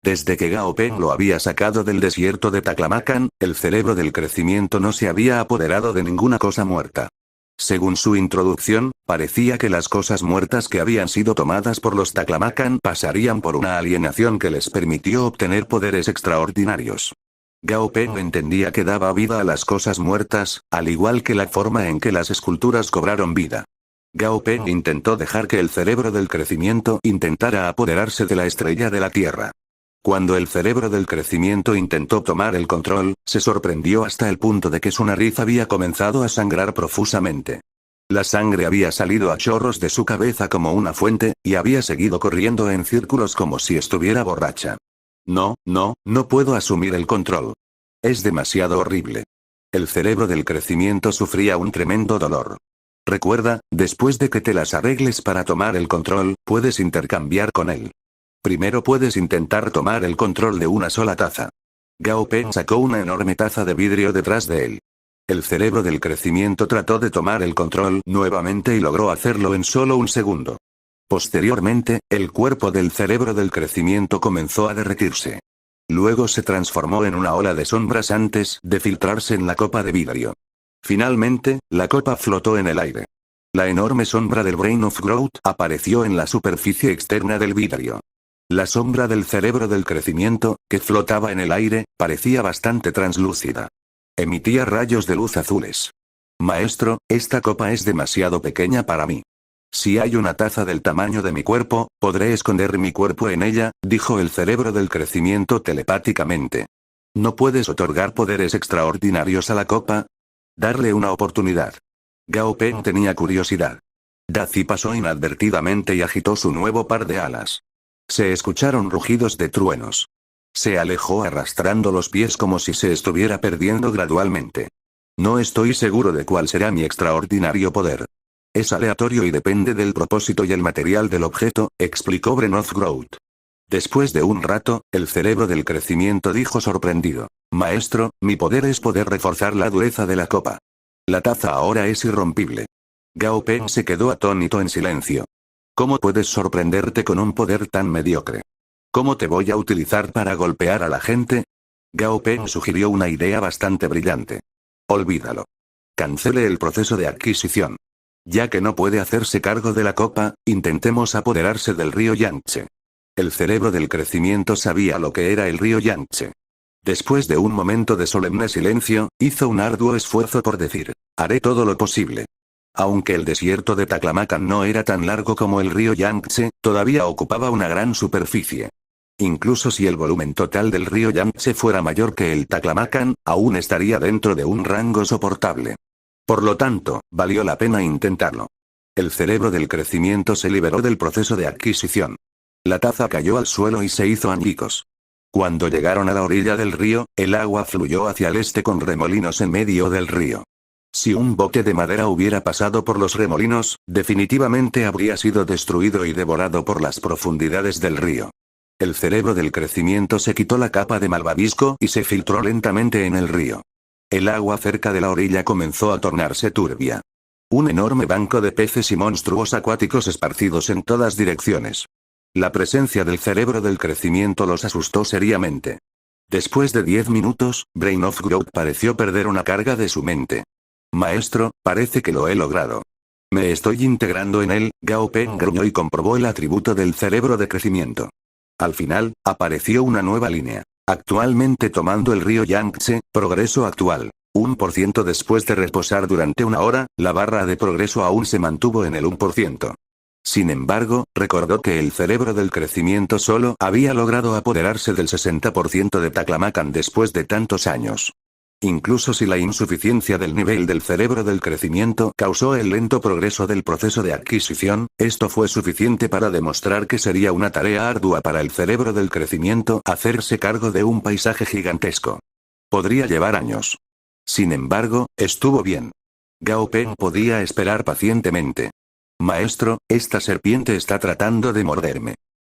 Desde que Gao Peng lo había sacado del desierto de Taklamakan, el cerebro del crecimiento no se había apoderado de ninguna cosa muerta. Según su introducción, parecía que las cosas muertas que habían sido tomadas por los Taklamakan pasarían por una alienación que les permitió obtener poderes extraordinarios. Gao Peng entendía que daba vida a las cosas muertas, al igual que la forma en que las esculturas cobraron vida. Gao Peng intentó dejar que el cerebro del crecimiento intentara apoderarse de la estrella de la Tierra. Cuando el cerebro del crecimiento intentó tomar el control, se sorprendió hasta el punto de que su nariz había comenzado a sangrar profusamente. La sangre había salido a chorros de su cabeza como una fuente, y había seguido corriendo en círculos como si estuviera borracha. No puedo asumir el control. Es demasiado horrible. El cerebro del crecimiento sufría un tremendo dolor. Recuerda, después de que te las arregles para tomar el control, puedes intercambiar con él. Primero puedes intentar tomar el control de una sola taza. Gao Peng sacó una enorme taza de vidrio detrás de él. El cerebro del crecimiento trató de tomar el control nuevamente y logró hacerlo en solo un segundo. Posteriormente, el cuerpo del cerebro del crecimiento comenzó a derretirse. Luego se transformó en una ola de sombras antes de filtrarse en la copa de vidrio. Finalmente, la copa flotó en el aire. La enorme sombra del Brain of Growth apareció en la superficie externa del vidrio. La sombra del cerebro del crecimiento, que flotaba en el aire, parecía bastante translúcida. Emitía rayos de luz azules. Maestro, esta copa es demasiado pequeña para mí. Si hay una taza del tamaño de mi cuerpo, podré esconder mi cuerpo en ella, dijo el cerebro del crecimiento telepáticamente. ¿No puedes otorgar poderes extraordinarios a la copa? Darle una oportunidad. Gao Peng tenía curiosidad. Dazi pasó inadvertidamente y agitó su nuevo par de alas. Se escucharon rugidos de truenos. Se alejó arrastrando los pies como si se estuviera perdiendo gradualmente. No estoy seguro de cuál será mi extraordinario poder. Es aleatorio y depende del propósito y el material del objeto, explicó Brain of Growth. Después de un rato, el cerebro del crecimiento dijo sorprendido. Maestro, mi poder es poder reforzar la dureza de la copa. La taza ahora es irrompible. Gao Peng se quedó atónito en silencio. ¿Cómo puedes sorprenderte con un poder tan mediocre? ¿Cómo te voy a utilizar para golpear a la gente? Gao Peng sugirió una idea bastante brillante. Olvídalo. Cancele el proceso de adquisición. Ya que no puede hacerse cargo de la copa, intentemos apoderarse del río Yangtze. El cerebro del crecimiento sabía lo que era el río Yangtze. Después de un momento de solemne silencio, hizo un arduo esfuerzo por decir, haré todo lo posible. Aunque el desierto de Taklamakan no era tan largo como el río Yangtze, todavía ocupaba una gran superficie. Incluso si el volumen total del río Yangtze fuera mayor que el Taklamakan, aún estaría dentro de un rango soportable. Por lo tanto, valió la pena intentarlo. El cerebro del crecimiento se liberó del proceso de adquisición. La taza cayó al suelo y se hizo añicos. Cuando llegaron a la orilla del río, el agua fluyó hacia el este con remolinos en medio del río. Si un bote de madera hubiera pasado por los remolinos, definitivamente habría sido destruido y devorado por las profundidades del río. El cerebro del crecimiento se quitó la capa de malvavisco y se filtró lentamente en el río. El agua cerca de la orilla comenzó a tornarse turbia. Un enorme banco de peces y monstruos acuáticos esparcidos en todas direcciones. La presencia del cerebro del crecimiento los asustó seriamente. Después de 10 minutos, Brain of Growth pareció perder una carga de su mente. Maestro, parece que lo he logrado. Me estoy integrando en él, Gao Peng gruñó y comprobó el atributo del cerebro de crecimiento. Al final, apareció una nueva línea. Actualmente tomando el río Yangtze, progreso actual. 1% después de reposar durante una hora, la barra de progreso aún se mantuvo en el 1%. Sin embargo, recordó que el cerebro del crecimiento solo había logrado apoderarse del 60% de Taklamakan después de tantos años. Incluso si la insuficiencia del nivel del cerebro del crecimiento causó el lento progreso del proceso de adquisición, esto fue suficiente para demostrar que sería una tarea ardua para el cerebro del crecimiento hacerse cargo de un paisaje gigantesco. Podría llevar años. Sin embargo, estuvo bien. Gao Peng podía esperar pacientemente. Maestro, esta serpiente está tratando de morderme.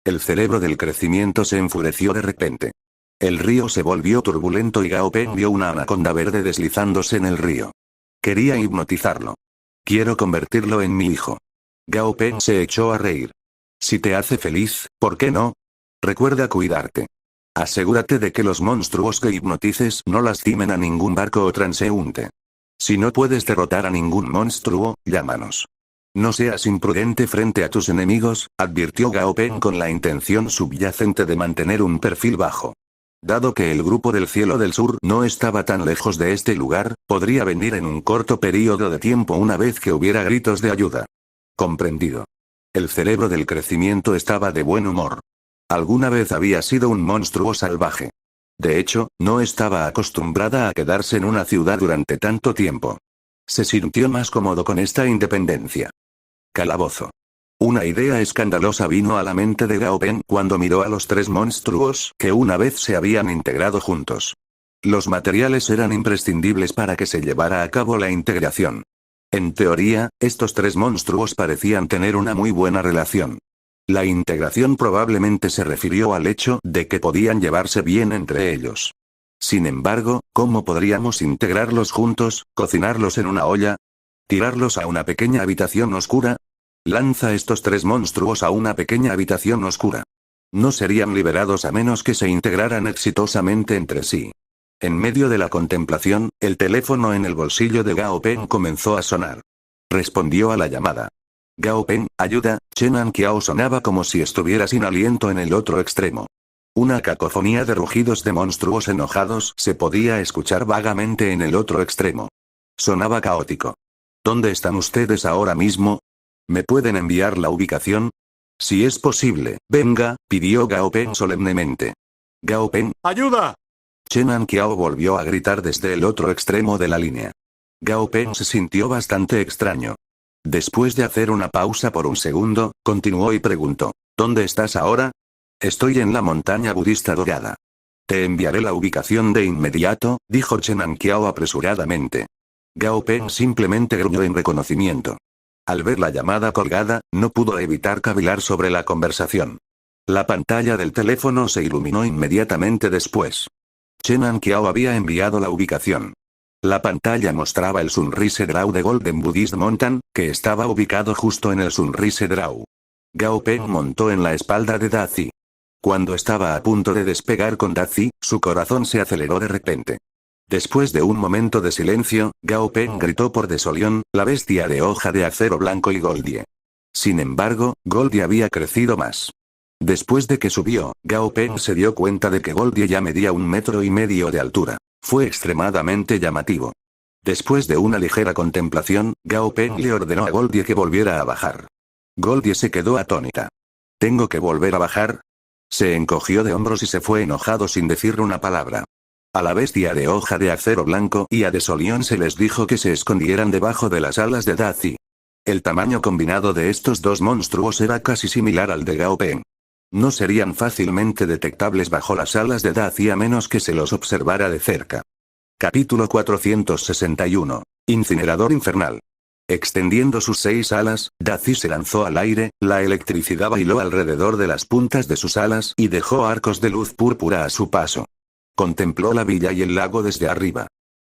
El cerebro del crecimiento se enfureció de repente. El río se volvió turbulento y Gao Peng vio una anaconda verde deslizándose en el río. Quería hipnotizarlo. Quiero convertirlo en mi hijo. Gao Peng se echó a reír. Si te hace feliz, ¿por qué no? Recuerda cuidarte. Asegúrate de que los monstruos que hipnotices no lastimen a ningún barco o transeúnte. Si no puedes derrotar a ningún monstruo, llámanos. No seas imprudente frente a tus enemigos, advirtió Gao Peng con la intención subyacente de mantener un perfil bajo. Dado que el grupo del cielo del sur no estaba tan lejos de este lugar, podría venir en un corto período de tiempo una vez que hubiera gritos de ayuda. Comprendido. El cerebro del crecimiento estaba de buen humor. Alguna vez había sido un monstruo salvaje. De hecho, no estaba acostumbrada a quedarse en una ciudad durante tanto tiempo. Se sintió más cómodo con esta independencia. Calabozo. Una idea escandalosa vino a la mente de Gao Peng cuando miró a los tres monstruos que una vez se habían integrado juntos. Los materiales eran imprescindibles para que se llevara a cabo la integración. En teoría, estos tres monstruos parecían tener una muy buena relación. La integración probablemente se refirió al hecho de que podían llevarse bien entre ellos. Sin embargo, ¿cómo podríamos integrarlos juntos, cocinarlos en una olla? ¿Tirarlos a una pequeña habitación oscura? Lanza estos tres monstruos a una pequeña habitación oscura. No serían liberados a menos que se integraran exitosamente entre sí. En medio de la contemplación, el teléfono en el bolsillo de Gao Peng comenzó a sonar. Respondió a la llamada. Gao Peng, ayuda, Chen Anqiao sonaba como si estuviera sin aliento en el otro extremo. Una cacofonía de rugidos de monstruos enojados se podía escuchar vagamente en el otro extremo. Sonaba caótico. ¿Dónde están ustedes ahora mismo? ¿Me pueden enviar la ubicación? Si es posible, venga, pidió Gao Peng solemnemente. Gao Peng, ¡ayuda! Chen Anqiao volvió a gritar desde el otro extremo de la línea. Gao Peng se sintió bastante extraño. Después de hacer una pausa por un segundo, continuó y preguntó, ¿dónde estás ahora? Estoy en la montaña budista dorada. Te enviaré la ubicación de inmediato, dijo Chen Anqiao apresuradamente. Gao Peng simplemente gruñó en reconocimiento. Al ver la llamada colgada, no pudo evitar cavilar sobre la conversación. La pantalla del teléfono se iluminó inmediatamente después. Chen Anqiao había enviado la ubicación. La pantalla mostraba el Sunrise Draw de Golden Buddhist Mountain, que estaba ubicado justo en el Sunrise Draw. Gao Peng montó en la espalda de Dazi. Cuando estaba a punto de despegar con Dazi, su corazón se aceleró de repente. Después de un momento de silencio, Gao Peng gritó por Desolión, la bestia de hoja de acero blanco y Goldie. Sin embargo, Goldie había crecido más. Después de que subió, Gao Peng se dio cuenta de que Goldie ya medía 1,5 metros de altura. Fue extremadamente llamativo. Después de una ligera contemplación, Gao Peng le ordenó a Goldie que volviera a bajar. Goldie se quedó atónita. ¿Tengo que volver a bajar? Se encogió de hombros y se fue enojado sin decir una palabra. A la bestia de hoja de acero blanco y a Desolión se les dijo que se escondieran debajo de las alas de Dazi. El tamaño combinado de estos dos monstruos era casi similar al de Gao Peng. No serían fácilmente detectables bajo las alas de Dazi a menos que se los observara de cerca. Capítulo 461. Incinerador infernal. Extendiendo sus 6 alas, Dazi se lanzó al aire, la electricidad bailó alrededor de las puntas de sus alas y dejó arcos de luz púrpura a su paso. Contempló la villa y el lago desde arriba.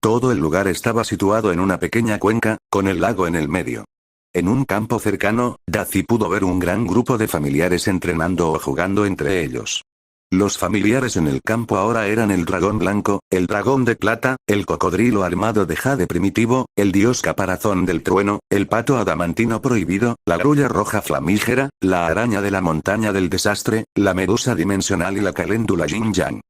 Todo el lugar estaba situado en una pequeña cuenca, con el lago en el medio. En un campo cercano, Dazi pudo ver un gran grupo de familiares entrenando o jugando entre ellos. Los familiares en el campo ahora eran el dragón blanco, el dragón de plata, el cocodrilo armado de jade primitivo, el dios caparazón del trueno, el pato adamantino prohibido, la grulla roja flamígera, la araña de la montaña del desastre, la medusa dimensional y la caléndula yin yang.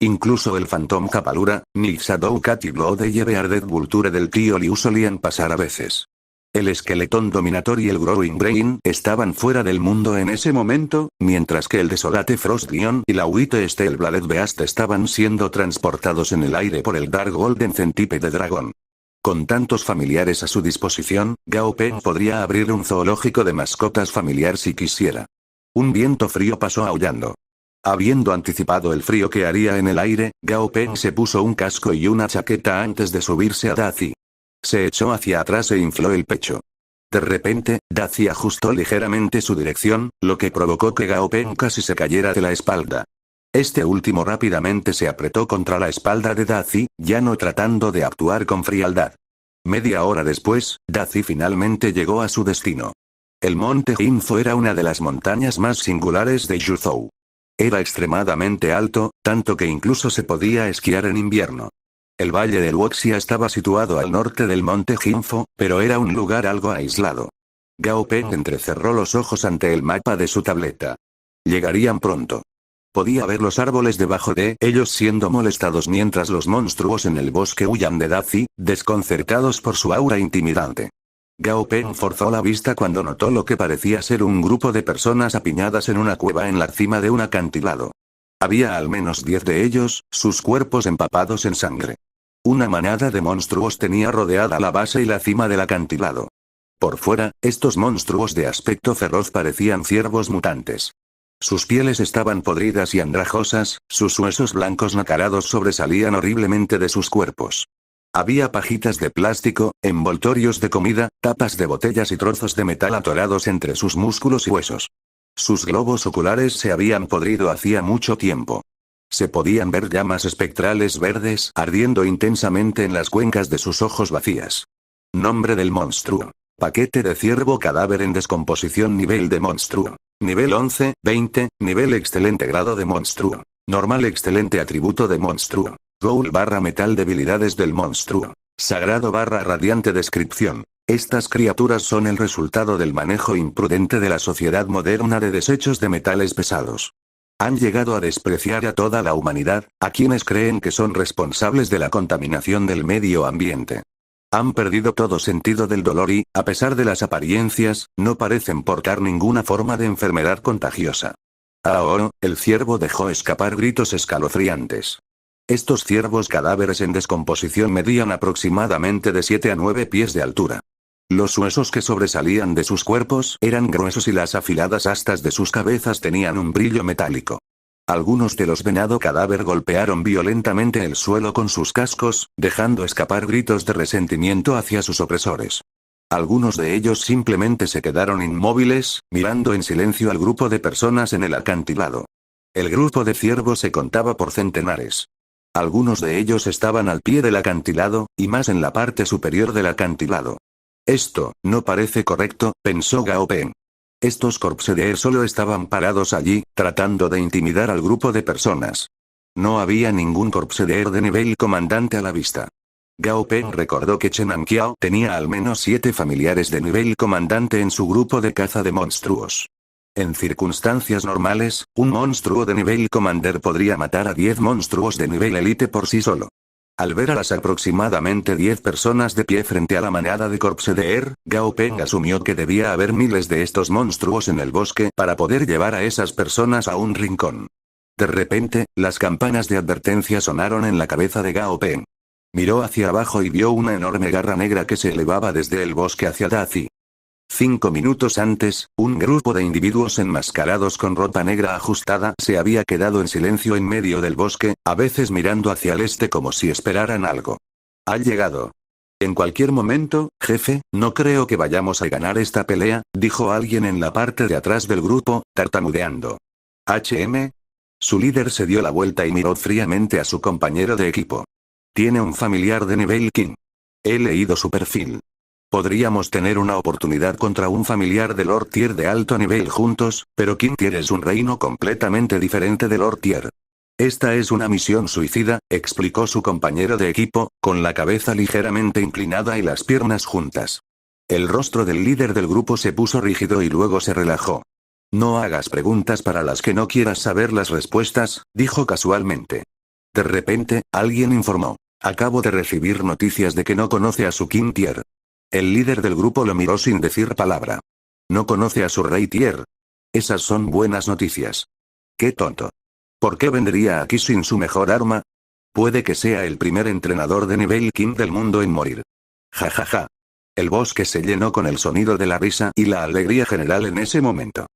Incluso el Phantom Capalura, Nixadow Cat y Blood Arded Vulture del tío Liu solían pasar a veces. El esqueletón Dominator y el Growing Brain estaban fuera del mundo en ese momento, mientras que el Desolate Frost Lion y la White Steel Bladed Beast estaban siendo transportados en el aire por el Dark Golden Centipede Dragón. Con tantos familiares a su disposición, Gao Peng podría abrir un zoológico de mascotas familiar si quisiera. Un viento frío pasó aullando. Habiendo anticipado el frío que haría en el aire, Gao Peng se puso un casco y una chaqueta antes de subirse a Dazi. Se echó hacia atrás e infló el pecho. De repente, Dazi ajustó ligeramente su dirección, lo que provocó que Gao Peng casi se cayera de la espalda. Este último rápidamente se apretó contra la espalda de Dazi, ya no tratando de actuar con frialdad. Media hora después, Dazi finalmente llegó a su destino. El monte Jinfo era una de las montañas más singulares de Yuzhou. Era extremadamente alto, tanto que incluso se podía esquiar en invierno. El valle del Wuxia estaba situado al norte del monte Jinfo, pero era un lugar algo aislado. Gao Peng entrecerró los ojos ante el mapa de su tableta. Llegarían pronto. Podía ver los árboles debajo de ellos siendo molestados mientras los monstruos en el bosque huían de Dazi, desconcertados por su aura intimidante. Gao Peng forzó la vista cuando notó lo que parecía ser un grupo de personas apiñadas en una cueva en la cima de un acantilado. Había al menos 10 de ellos, sus cuerpos empapados en sangre. Una manada de monstruos tenía rodeada la base y la cima del acantilado. Por fuera, estos monstruos de aspecto feroz parecían ciervos mutantes. Sus pieles estaban podridas y andrajosas, sus huesos blancos nacarados sobresalían horriblemente de sus cuerpos. Había pajitas de plástico, envoltorios de comida, tapas de botellas y trozos de metal atorados entre sus músculos y huesos. Sus globos oculares se habían podrido hacía mucho tiempo. Se podían ver llamas espectrales verdes ardiendo intensamente en las cuencas de sus ojos vacías. Nombre del monstruo. Paquete de ciervo cadáver en descomposición nivel de monstruo. Nivel 11, 20, nivel excelente grado de monstruo. Normal excelente atributo de monstruo. Goul barra metal debilidades del monstruo. Sagrado barra radiante descripción. Estas criaturas son el resultado del manejo imprudente de la sociedad moderna de desechos de metales pesados. Han llegado a despreciar a toda la humanidad, a quienes creen que son responsables de la contaminación del medio ambiente. Han perdido todo sentido del dolor y, a pesar de las apariencias, no parecen portar ninguna forma de enfermedad contagiosa. Ahora, el ciervo dejó escapar gritos escalofriantes. Estos ciervos cadáveres en descomposición medían aproximadamente de 7 a 9 pies de altura. Los huesos que sobresalían de sus cuerpos eran gruesos y las afiladas astas de sus cabezas tenían un brillo metálico. Algunos de los venado cadáver golpearon violentamente el suelo con sus cascos, dejando escapar gritos de resentimiento hacia sus opresores. Algunos de ellos simplemente se quedaron inmóviles, mirando en silencio al grupo de personas en el acantilado. El grupo de ciervos se contaba por centenares. Algunos de ellos estaban al pie del acantilado, y más en la parte superior del acantilado. Esto, no parece correcto, pensó Gao Peng. Estos Corpsedeer solo estaban parados allí, tratando de intimidar al grupo de personas. No había ningún Corpsedeer de nivel comandante a la vista. Gao Peng recordó que Chen Anqiao tenía al menos 7 familiares de nivel comandante en su grupo de caza de monstruos. En circunstancias normales, un monstruo de nivel commander podría matar a 10 monstruos de nivel elite por sí solo. Al ver a las aproximadamente 10 personas de pie frente a la manada de Corpsedeer, Gao Peng asumió que debía haber miles de estos monstruos en el bosque para poder llevar a esas personas a un rincón. De repente, las campanas de advertencia sonaron en la cabeza de Gao Peng. Miró hacia abajo y vio una enorme garra negra que se elevaba desde el bosque hacia Dazi. 5 minutos antes, un grupo de individuos enmascarados con ropa negra ajustada se había quedado en silencio en medio del bosque, a veces mirando hacia el este como si esperaran algo. Ha llegado. En cualquier momento, jefe, no creo que vayamos a ganar esta pelea, dijo alguien en la parte de atrás del grupo, tartamudeando. ¿HM? Su líder se dio la vuelta y miró fríamente a su compañero de equipo. Tiene un familiar de nivel King. He leído su perfil. Podríamos tener una oportunidad contra un familiar de Lord Tier de alto nivel juntos, pero King Tier es un reino completamente diferente de Lord Tier. Esta es una misión suicida, explicó su compañero de equipo, con la cabeza ligeramente inclinada y las piernas juntas. El rostro del líder del grupo se puso rígido y luego se relajó. No hagas preguntas para las que no quieras saber las respuestas, dijo casualmente. De repente, alguien informó. Acabo de recibir noticias de que no conoce a su King Tier. El líder del grupo lo miró sin decir palabra. No conoce a su rey Tier. Esas son buenas noticias. Qué tonto. ¿Por qué vendría aquí sin su mejor arma? Puede que sea el primer entrenador de nivel King del mundo en morir. Ja ja ja. El bosque se llenó con el sonido de la risa y la alegría general en ese momento.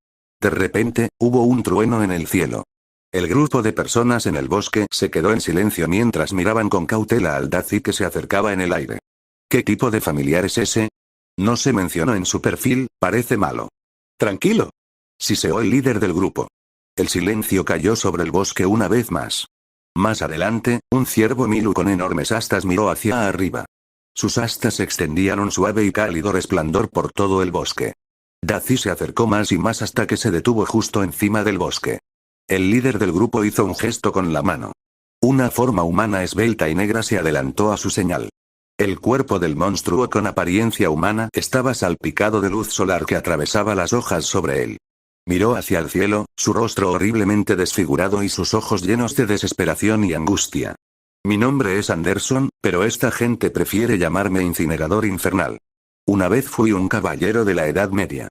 De repente, hubo un trueno en el cielo. El grupo de personas en el bosque se quedó en silencio mientras miraban con cautela al Dazi que se acercaba en el aire. ¿Qué tipo de familiar es ese? No se mencionó en su perfil, parece malo. Tranquilo. Siseó el líder del grupo. El silencio cayó sobre el bosque una vez más. Más adelante, un ciervo Milu con enormes astas miró hacia arriba. Sus astas extendían un suave y cálido resplandor por todo el bosque. Dazi se acercó más y más hasta que se detuvo justo encima del bosque. El líder del grupo hizo un gesto con la mano. Una forma humana esbelta y negra se adelantó a su señal. El cuerpo del monstruo con apariencia humana estaba salpicado de luz solar que atravesaba las hojas sobre él. Miró hacia el cielo, su rostro horriblemente desfigurado y sus ojos llenos de desesperación y angustia. Mi nombre es Anderson, pero esta gente prefiere llamarme Incinerador Infernal. Una vez fui un caballero de la Edad Media.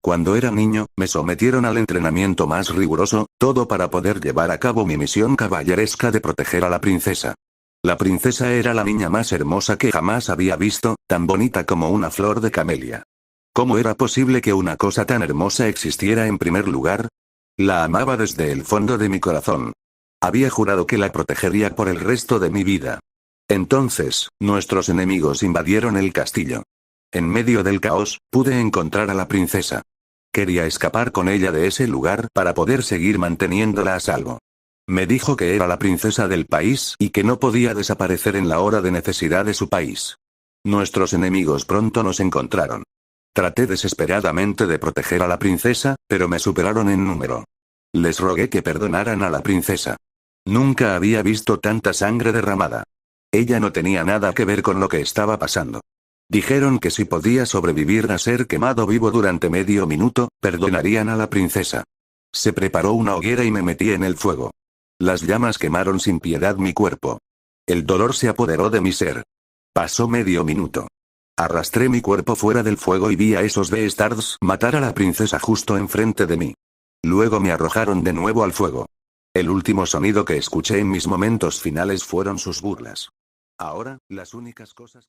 Cuando era niño, me sometieron al entrenamiento más riguroso, todo para poder llevar a cabo mi misión caballeresca de proteger a la princesa. La princesa era la niña más hermosa que jamás había visto, tan bonita como una flor de camelia. ¿Cómo era posible que una cosa tan hermosa existiera en primer lugar? La amaba desde el fondo de mi corazón. Había jurado que la protegería por el resto de mi vida. Entonces, nuestros enemigos invadieron el castillo. En medio del caos, pude encontrar a la princesa. Quería escapar con ella de ese lugar para poder seguir manteniéndola a salvo. Me dijo que era la princesa del país y que no podía desaparecer en la hora de necesidad de su país. Nuestros enemigos pronto nos encontraron. Traté desesperadamente de proteger a la princesa, pero me superaron en número. Les rogué que perdonaran a la princesa. Nunca había visto tanta sangre derramada. Ella no tenía nada que ver con lo que estaba pasando. Dijeron que si podía sobrevivir a ser quemado vivo durante medio minuto, perdonarían a la princesa. Se preparó una hoguera y me metí en el fuego. Las llamas quemaron sin piedad mi cuerpo. El dolor se apoderó de mi ser. Pasó medio minuto. Arrastré mi cuerpo fuera del fuego y vi a esos Beastards matar a la princesa justo enfrente de mí. Luego me arrojaron de nuevo al fuego. El último sonido que escuché en mis momentos finales fueron sus burlas. Ahora, las únicas cosas que...